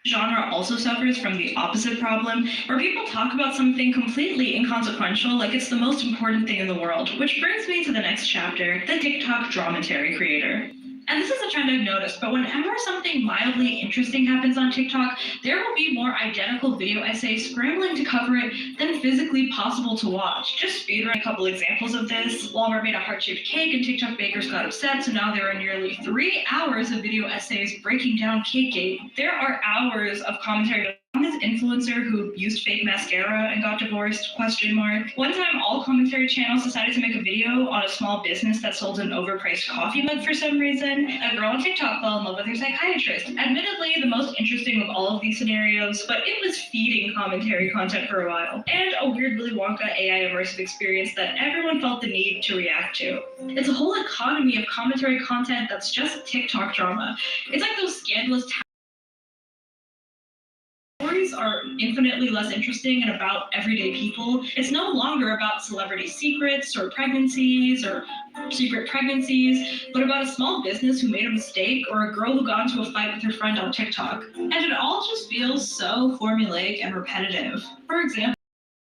Genre also suffers from the opposite problem, where people talk about something completely inconsequential like it's the most important thing in the world, which brings me to the next chapter, the TikTok dramatary creator. And this is a trend I've noticed, but whenever something mildly interesting happens on TikTok, there will be more identical video essays scrambling to cover it than physically possible to watch. Just speedrun a couple examples of this. Walmart made a heart-shaped cake and TikTok bakers got upset, so now there are nearly 3 hours of video essays breaking down Cakegate. There are hours of commentary on this influencer who used fake mascara and got divorced, ? One time, all commentary channels decided to make a video on a small business that sold an overpriced coffee mug for some reason. A girl on TikTok fell in love with her psychiatrist. Admittedly, the most interesting of all of these scenarios, but it was feeding commentary content for a while. And a weird Willy Wonka AI immersive experience that everyone felt the need to react to. It's a whole economy of commentary content that's just TikTok drama. It's like those scandalous stories are infinitely less interesting and about everyday people. It's no longer about celebrity secrets or pregnancies or secret pregnancies, but about a small business who made a mistake or a girl who got into a fight with her friend on TikTok. And it all just feels so formulaic and repetitive. For example,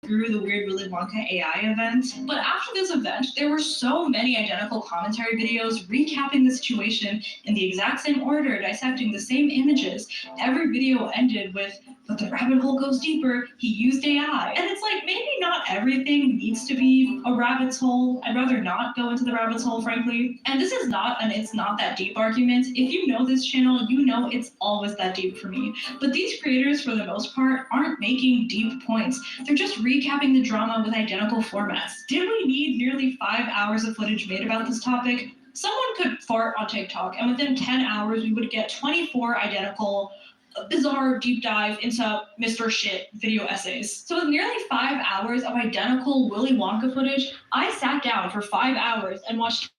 through the weird Willy Wonka AI event. But after this event, there were so many identical commentary videos recapping the situation in the exact same order, dissecting the same images. Every video ended with, "But the rabbit hole goes deeper, he used AI." And it's like, maybe not everything needs to be a rabbit's hole. I'd rather not go into the rabbit's hole, frankly. And this is not an "it's not that deep" argument. If you know this channel, you know it's always that deep for me. But these creators, for the most part, aren't making deep points. They're just recapping the drama with identical formats. Did we need nearly 5 hours of footage made about this topic? Someone could fart on TikTok, and within 10 hours, we would get 24 identical a bizarre deep dive into Mr. Shit video essays. So with nearly 5 hours of identical Willy Wonka footage, I sat down for 5 hours and watched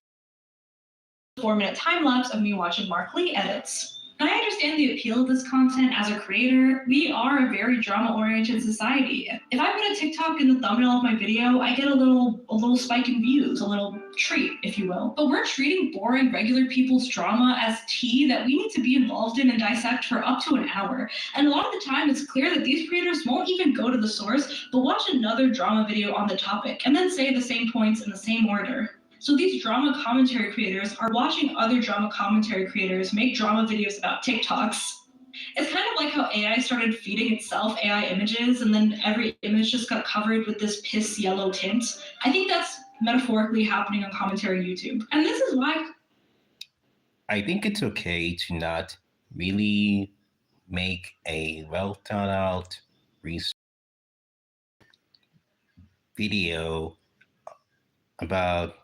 a 4-minute time lapse of me watching Mark Lee edits. And I understand the appeal of this content as a creator. We are a very drama-oriented society. If I put a TikTok in the thumbnail of my video, I get a little spike in views, a little treat, if you will. But we're treating boring, regular people's drama as tea that we need to be involved in and dissect for up to an hour. And a lot of the time, it's clear that these creators won't even go to the source, but watch another drama video on the topic, and then say the same points in the same order. So these drama commentary creators are watching other drama commentary creators make drama videos about TikToks. It's kind of like how AI started feeding itself AI images, and then every image just got covered with this piss yellow tint. I think that's metaphorically happening on commentary YouTube. And this is why I think it's okay to not really make a well thought out research video about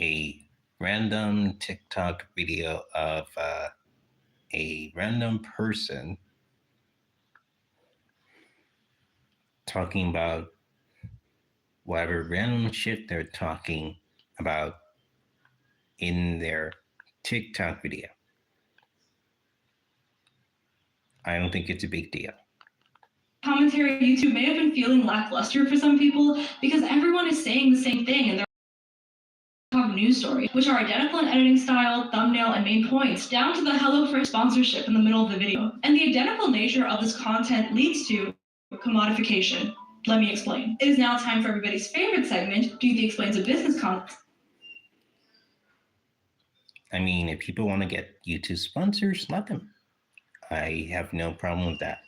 a random TikTok video of a random person talking about whatever random shit they're talking about in their TikTok video. I don't think it's a big deal. commentary YouTube may have been feeling lackluster for some people because everyone is saying the same thing in their news story, which are identical in editing style, thumbnail, and main points, down to the HelloFresh sponsorship in the middle of the video. And the identical nature of this content leads to commodification. Let me explain. It is now time for everybody's favorite segment, Doothi Explains a Business Concept. I mean, if people want to get YouTube sponsors, let them. I have no problem with that.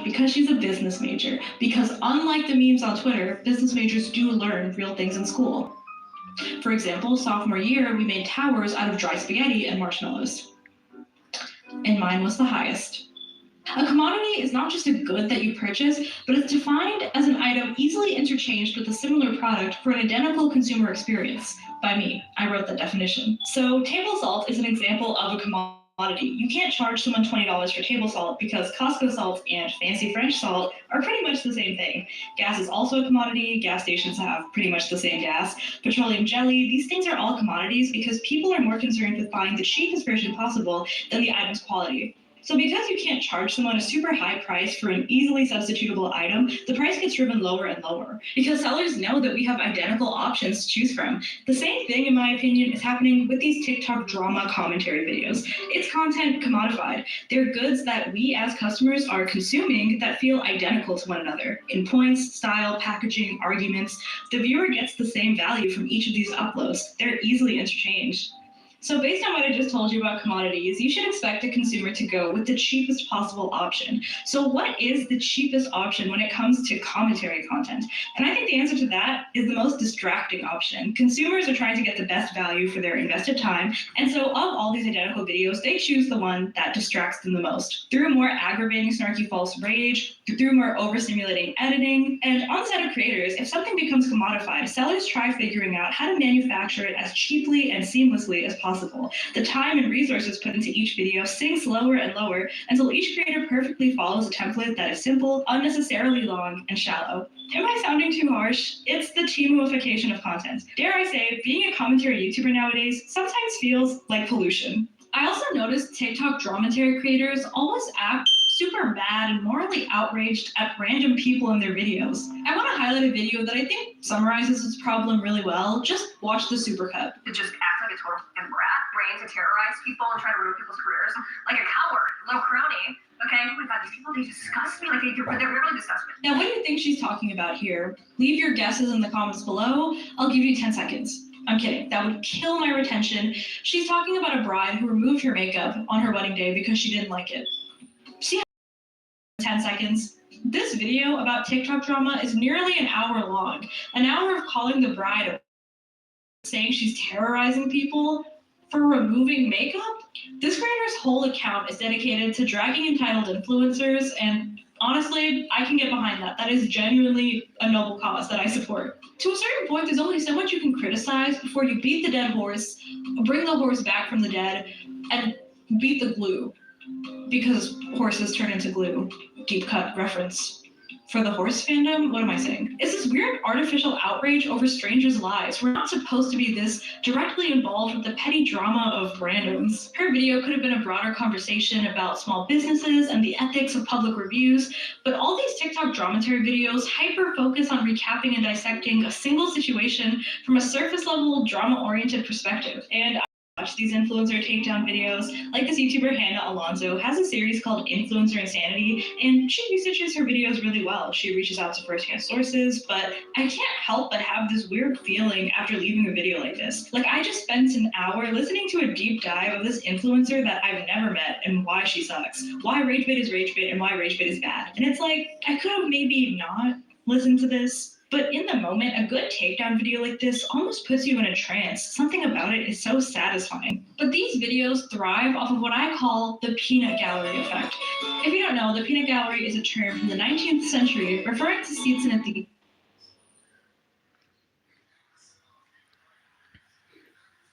Because she's a business major. Because unlike the memes on Twitter, business majors do learn real things in school. For example, sophomore year, we made towers out of dry spaghetti and marshmallows. And mine was the highest. A commodity is not just a good that you purchase, but it's defined as an item easily interchanged with a similar product for an identical consumer experience. By me, I wrote that definition. So table salt is an example of a commodity. You can't charge someone $20 for table salt because Costco salt and fancy French salt are pretty much the same thing. Gas is also a commodity. Gas stations have pretty much the same gas. Petroleum jelly, these things are all commodities because people are more concerned with buying the cheapest version possible than the item's quality. So because you can't charge someone a super high price for an easily substitutable item, the price gets driven lower and lower because sellers know that we have identical options to choose from. The same thing, in my opinion, is happening with these TikTok drama commentary videos. It's content commodified. They're goods that we as customers are consuming that feel identical to one another in points, style, packaging, arguments. The viewer gets the same value from each of these uploads. They're easily interchanged. So based on what I just told you about commodities, you should expect a consumer to go with the cheapest possible option. So what is the cheapest option when it comes to commentary content? And I think the answer to that is the most distracting option. Consumers are trying to get the best value for their invested time. And so of all these identical videos, they choose the one that distracts them the most. Through more aggravating, snarky, false rage, through more overstimulating editing, and on the side of creators, if something becomes commodified, sellers try figuring out how to manufacture it as cheaply and seamlessly as possible. The time and resources put into each video sinks lower and lower until each creator perfectly follows a template that is simple, unnecessarily long, and shallow. Am I sounding too harsh? It's the Timuification of content. Dare I say, being a commentary YouTuber nowadays sometimes feels like pollution. I also noticed TikTok dramatary creators always act super mad and morally outraged at random people in their videos. I want to highlight a video that I think summarizes this problem really well. Just watch the supercut. To just act like a total fucking brat, brain to terrorize people and try to ruin people's careers, like a coward, little crony. Okay, oh my god, these people, they disgust me. Like, they're really disgust me. Now, what do you think she's talking about here? Leave your guesses in the comments below. I'll give you 10 seconds. I'm kidding. That would kill my retention. She's talking about a bride who removed her makeup on her wedding day because she didn't like it. See how 10 seconds? This video about TikTok drama is nearly an hour long. An hour of calling the bride, saying she's terrorizing people for removing makeup? This creator's whole account is dedicated to dragging entitled influencers and Honestly, I can get behind that. That is genuinely a noble cause that I support. To a certain point, there's only so much you can criticize before you beat the dead horse, bring the horse back from the dead, and beat the glue. Because horses turn into glue. Deep cut reference. For the horse fandom, what am I saying? It's this weird artificial outrage over strangers' lives. We're not supposed to be this directly involved with the petty drama of randoms. Her video could have been a broader conversation about small businesses and the ethics of public reviews, but all these TikTok dramatary videos hyper-focus on recapping and dissecting a single situation from a surface-level, drama-oriented perspective. And watch these influencer takedown videos. Like this YouTuber Hannah Alonso has a series called Influencer Insanity, and she researches her videos really well. She reaches out to firsthand sources, but I can't help but have this weird feeling after leaving a video like this. Like I just spent an hour listening to a deep dive of this influencer that I've never met and why she sucks, why ragebait is ragebait, and why ragebait is bad. And it's like, I could have maybe not listened to this, but in the moment, a good takedown video like this almost puts you in a trance. Something about it is so satisfying. But these videos thrive off of what I call the peanut gallery effect. If you don't know, the peanut gallery is a term from the 19th century referring to seats in a theater.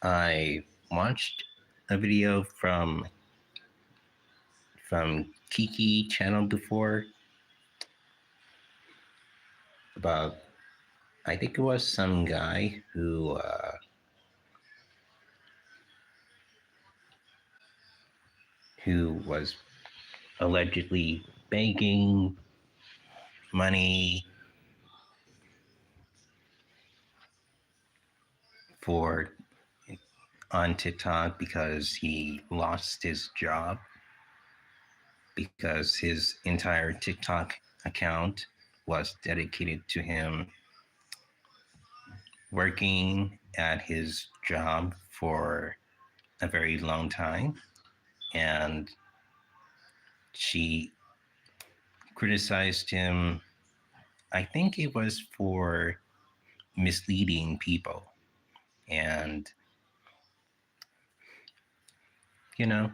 I watched a video from Kiki channel before about, I think it was some guy who was allegedly begging money for on TikTok because he lost his job, because his entire TikTok account was dedicated to him working at his job for a very long time. And she criticized him, I think it was for misleading people. And, you know,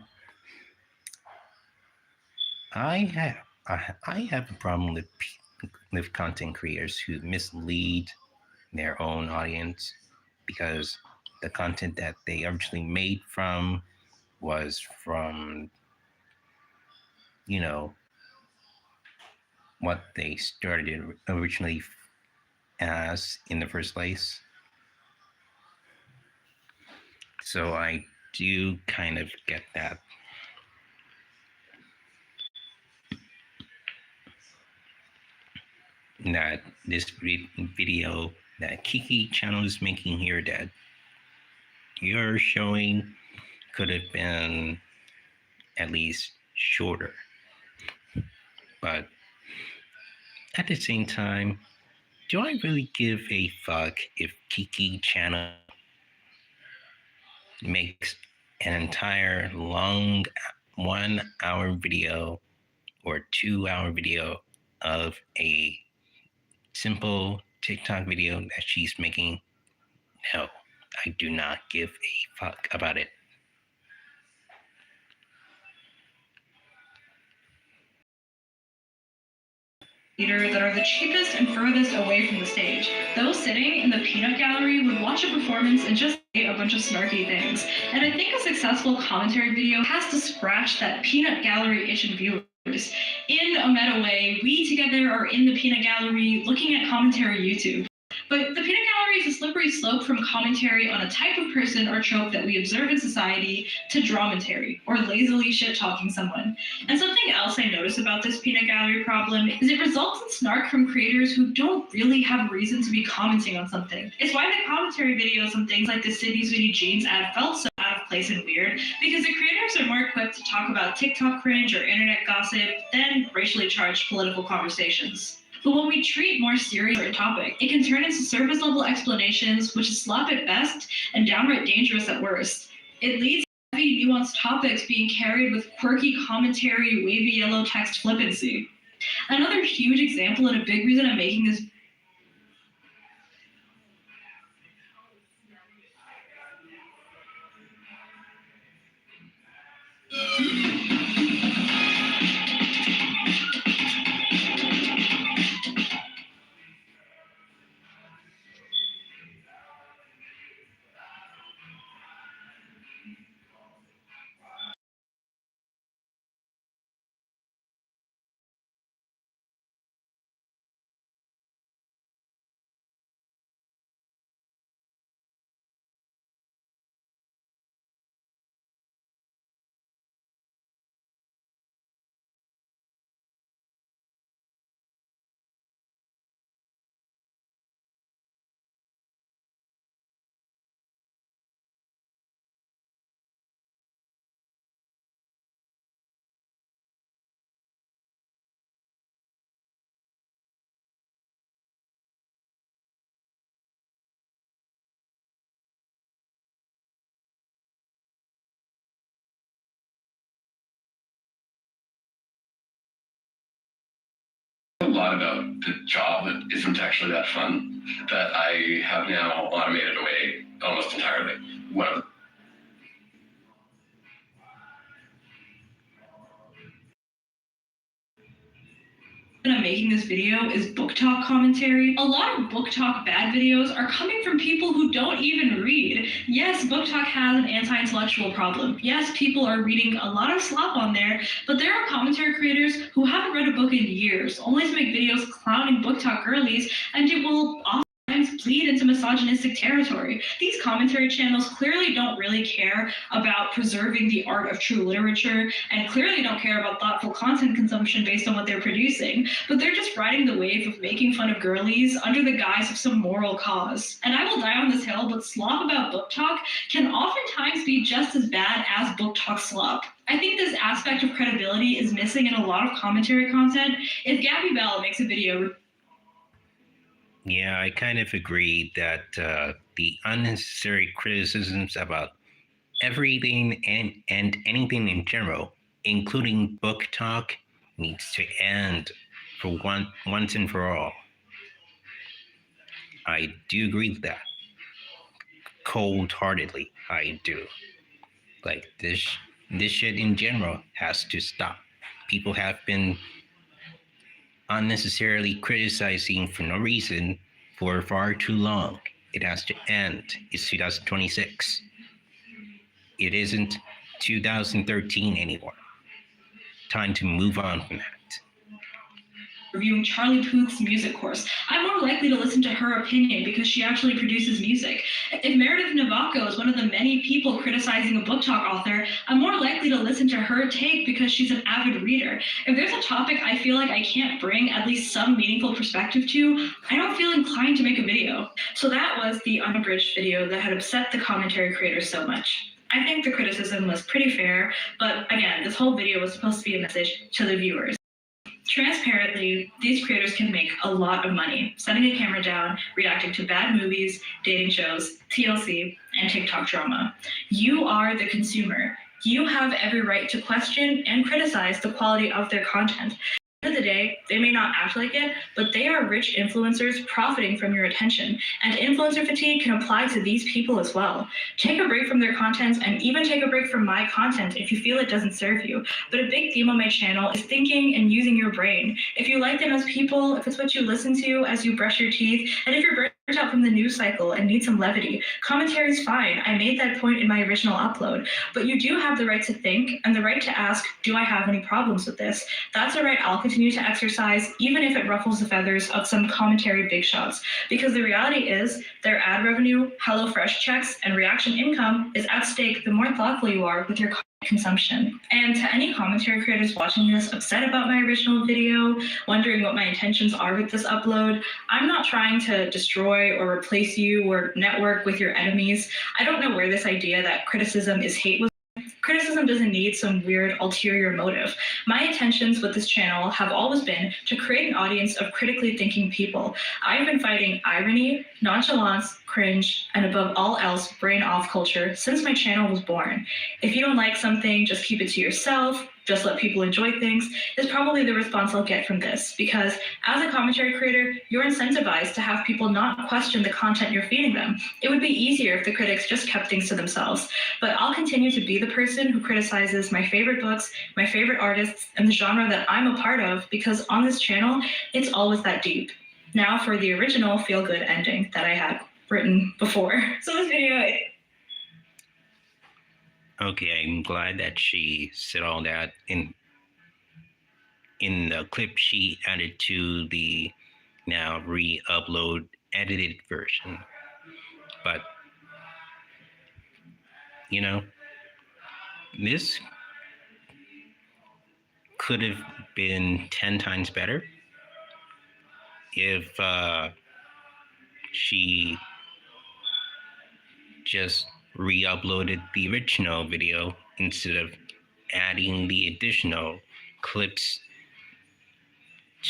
I have a problem with content creators who mislead their own audience, because the content that they originally made from was from, you know, what they started originally as in the first place. So I do kind of get that. That this video that Kiki channel is making here, that you're showing, could have been at least shorter. But at the same time, do I really give a fuck if Kiki channel makes an entire long 1 hour video or 2 hour video of a simple TikTok video that she's making? No, I do not give a fuck about it. That are the cheapest and furthest away from the stage. Those sitting in the peanut gallery would watch a performance and just say a bunch of snarky things. And I think a successful commentary video has to scratch that peanut gallery itch in viewers. In a meta way, we together are in the peanut gallery looking at commentary YouTube. But the peanut gallery is a slippery slope from commentary on a type of person or trope that we observe in society to dramatary, or lazily shit-talking someone. And something else I notice about this peanut gallery problem is it results in snark from creators who don't really have a reason to be commenting on something. It's why the commentary videos on things like the Sydney Sweetie Jeans ad felt so out of place and weird, because the creators are more equipped to talk about TikTok cringe or internet gossip than racially charged political conversations. But when we treat more serious a topic, it can turn into surface level explanations, which is slop at best and downright dangerous at worst. It leads to heavy, nuanced topics being carried with quirky commentary, wavy yellow text flippancy. Another huge example and a big reason I'm making this lot about the job that isn't actually that fun that I have now automated away almost entirely. One of the I'm making this video is book talk commentary. A lot of book talk bad videos are coming from people who don't even read. Yes, book talk has an anti-intellectual problem. Yes, people are reading a lot of slop on there, but there are commentary creators who haven't read a book in years, only to make videos clowning book talk girlies, and it will oftentimes bleed into misogynistic territory. These commentary channels clearly don't really care about preserving the art of true literature, and clearly don't care about thoughtful content consumption based on what they're producing, but they're just riding the wave of making fun of girlies under the guise of some moral cause. And I will die on this hill, but slop about book talk can oftentimes be just as bad as book talk slop. I think this aspect of credibility is missing in a lot of commentary content. If Gabby Bell makes a video... Yeah, I kind of agree that the unnecessary criticisms about everything and anything in general, including book talk, needs to end for once and for all. I do agree with that. Cold-heartedly, I do. Like this shit in general has to stop. People have been unnecessarily criticizing for no reason for far too long. It has to end. It's 2026. It isn't 2013 anymore. Time to move on from that. Reviewing Charlie Puth's music course, I'm more likely to listen to her opinion because she actually produces music. If Meredith Nabokko is one of the many people criticizing a book talk author, I'm more likely to listen to her take because she's an avid reader. If there's a topic I feel like I can't bring at least some meaningful perspective to, I don't feel inclined to make a video. So that was the unabridged video that had upset the commentary creators so much. I think the criticism was pretty fair, but again, this whole video was supposed to be a message to the viewers. Transparently, these creators can make a lot of money setting a camera down, reacting to bad movies, dating shows, TLC, and TikTok drama. You are the consumer. You have every right to question and criticize the quality of their content. At the end of the day, they may not act like it, but they are rich influencers profiting from your attention, and influencer fatigue can apply to these people as well. Take a break from their content, and even take a break from my content if you feel it doesn't serve you. But a big theme on my channel is thinking and using your brain. If you like them as people, if it's what you listen to as you brush your teeth, and if you're burnt out from the news cycle and need some levity, commentary is fine. I made that point in my original upload. But you do have the right to think and the right to ask, do I have any problems with this? That's a right I'll continue to exercise, even if it ruffles the feathers of some commentary big shots. Because the reality is, their ad revenue, HelloFresh checks, and reaction income is at stake the more thoughtful you are with your consumption. And to any commentary creators watching this upset about my original video, wondering what my intentions are with this upload, I'm not trying to destroy or replace you or network with your enemies. I don't know where this idea that criticism is hate was. Criticism doesn't need some weird ulterior motive. My intentions with this channel have always been to create an audience of critically thinking people. I've been fighting irony, nonchalance, cringe, and above all else, brain off culture since my channel was born. If you don't like something, just keep it to yourself, just let people enjoy things, is probably the response I'll get from this, because as a commentary creator, you're incentivized to have people not question the content you're feeding them. It would be easier if the critics just kept things to themselves, but I'll continue to be the person who criticizes my favorite books, my favorite artists, and the genre that I'm a part of, because on this channel, it's always that deep. Now for the original feel-good ending that I had written before. So this video, Okay, I'm glad that she said all that in the clip she added to the now re-upload edited version. But you know, this could have been 10 times better if she just re-uploaded the original video instead of adding the additional clips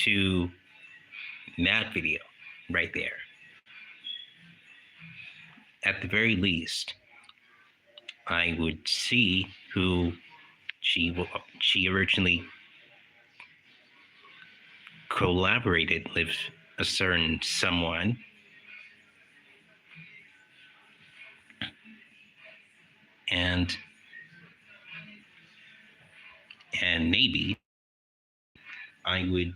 to that video right there. At the very least, I would see who she originally collaborated with a certain someone, and maybe I would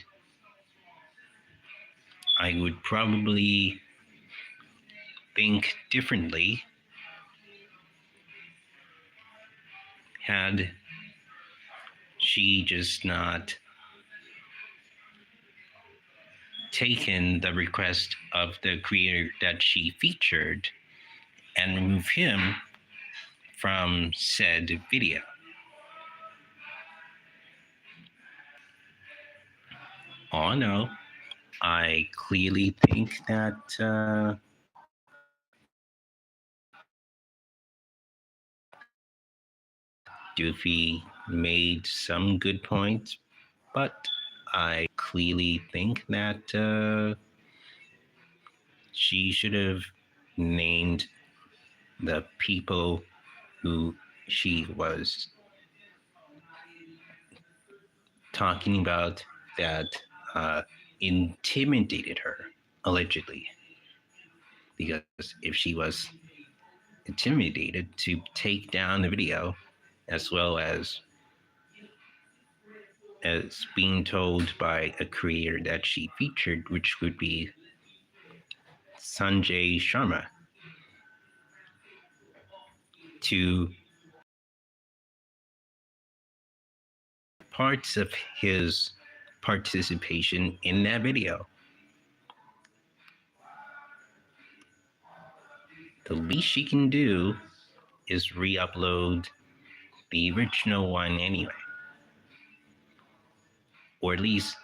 probably think differently had she just not taken the request of the creator that she featured and removed him from said video. Oh no, I clearly think that Doothi made some good points, but I clearly think that she should have named the people who she was talking about that intimidated her, allegedly. Because if she was intimidated to take down the video, as well as being told by a creator that she featured, which would be Sanjay Sharma, to parts of his participation in that video. The least she can do is re-upload the original one anyway. Or at least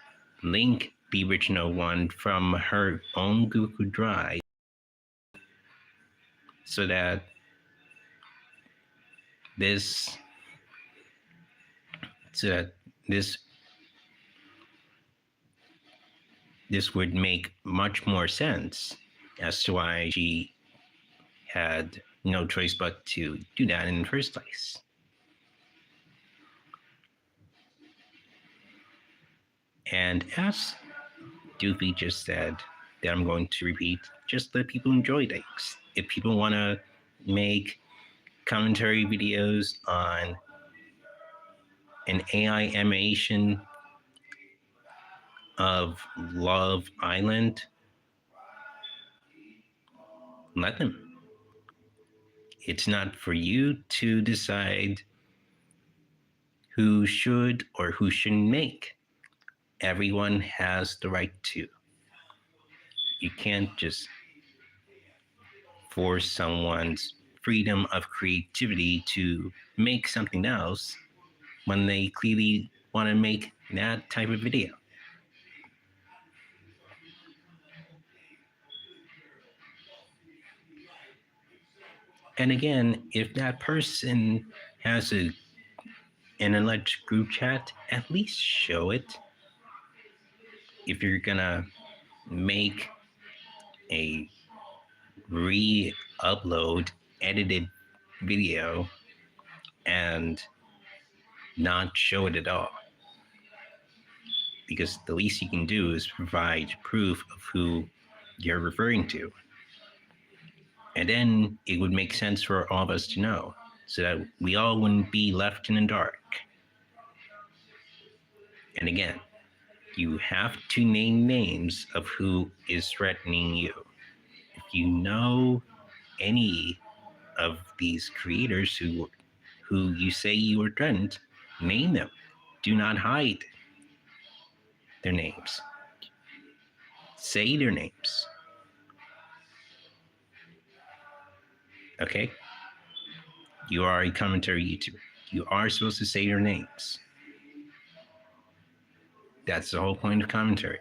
link the original one from her own Google Drive so that this would make much more sense as to why she had no choice but to do that in the first place. And as Doothi just said, that I'm going to repeat, just let people enjoy things. If people want to make commentary videos on an AI animation of Love Island, let them. It's not for you to decide who should or who shouldn't make. Everyone has the right to. You can't just force someone's freedom of creativity to make something else when they clearly want to make that type of video. And again, if that person has an alleged group chat, at least show it. If you're gonna make a re-upload edited video and not show it at all, because the least you can do is provide proof of who you're referring to. And then it would make sense for all of us to know, so that we all wouldn't be left in the dark. And again, you have to name names of who is threatening you. If you know any of these creators who you say you were threatened, name them. Do not hide their names. Say their names. Okay? You are a commentary YouTuber. You are supposed to say their names. That's the whole point of commentary.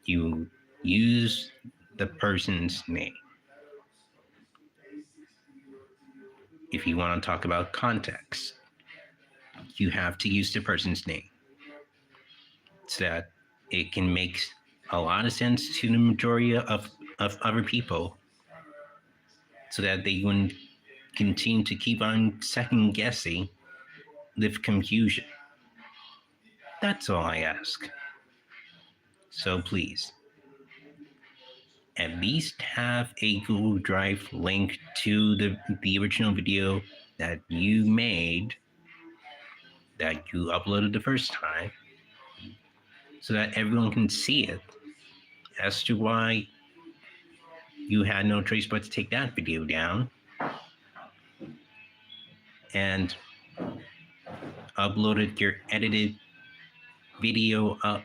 You use the person's name. If you want to talk about context, you have to use the person's name so that it can make a lot of sense to the majority of other people, so that they wouldn't continue to keep on second guessing with confusion. That's all I ask. So please, at least have a Google Drive link to the original video that you made, that you uploaded the first time, so that everyone can see it as to why you had no choice but to take that video down and uploaded your edited video up.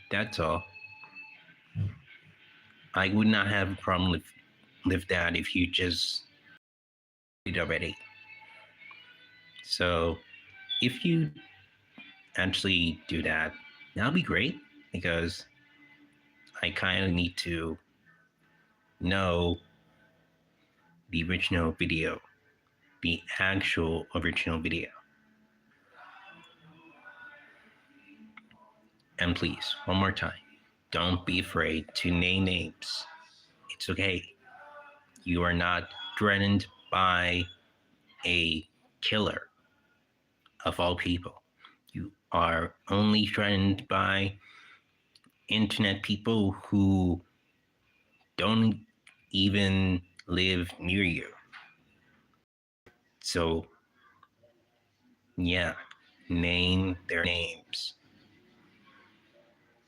That's all. I would not have a problem with that if you just did already. So if you actually do that, that'll be great, because I kind of need to know the original video, the actual original video. And please, one more time, don't be afraid to name names. It's okay. You are not threatened by a killer of all people. You are only threatened by internet people who don't even live near you. So, yeah, name their names.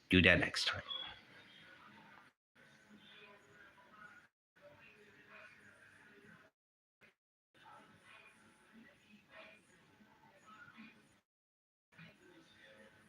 Do that next time.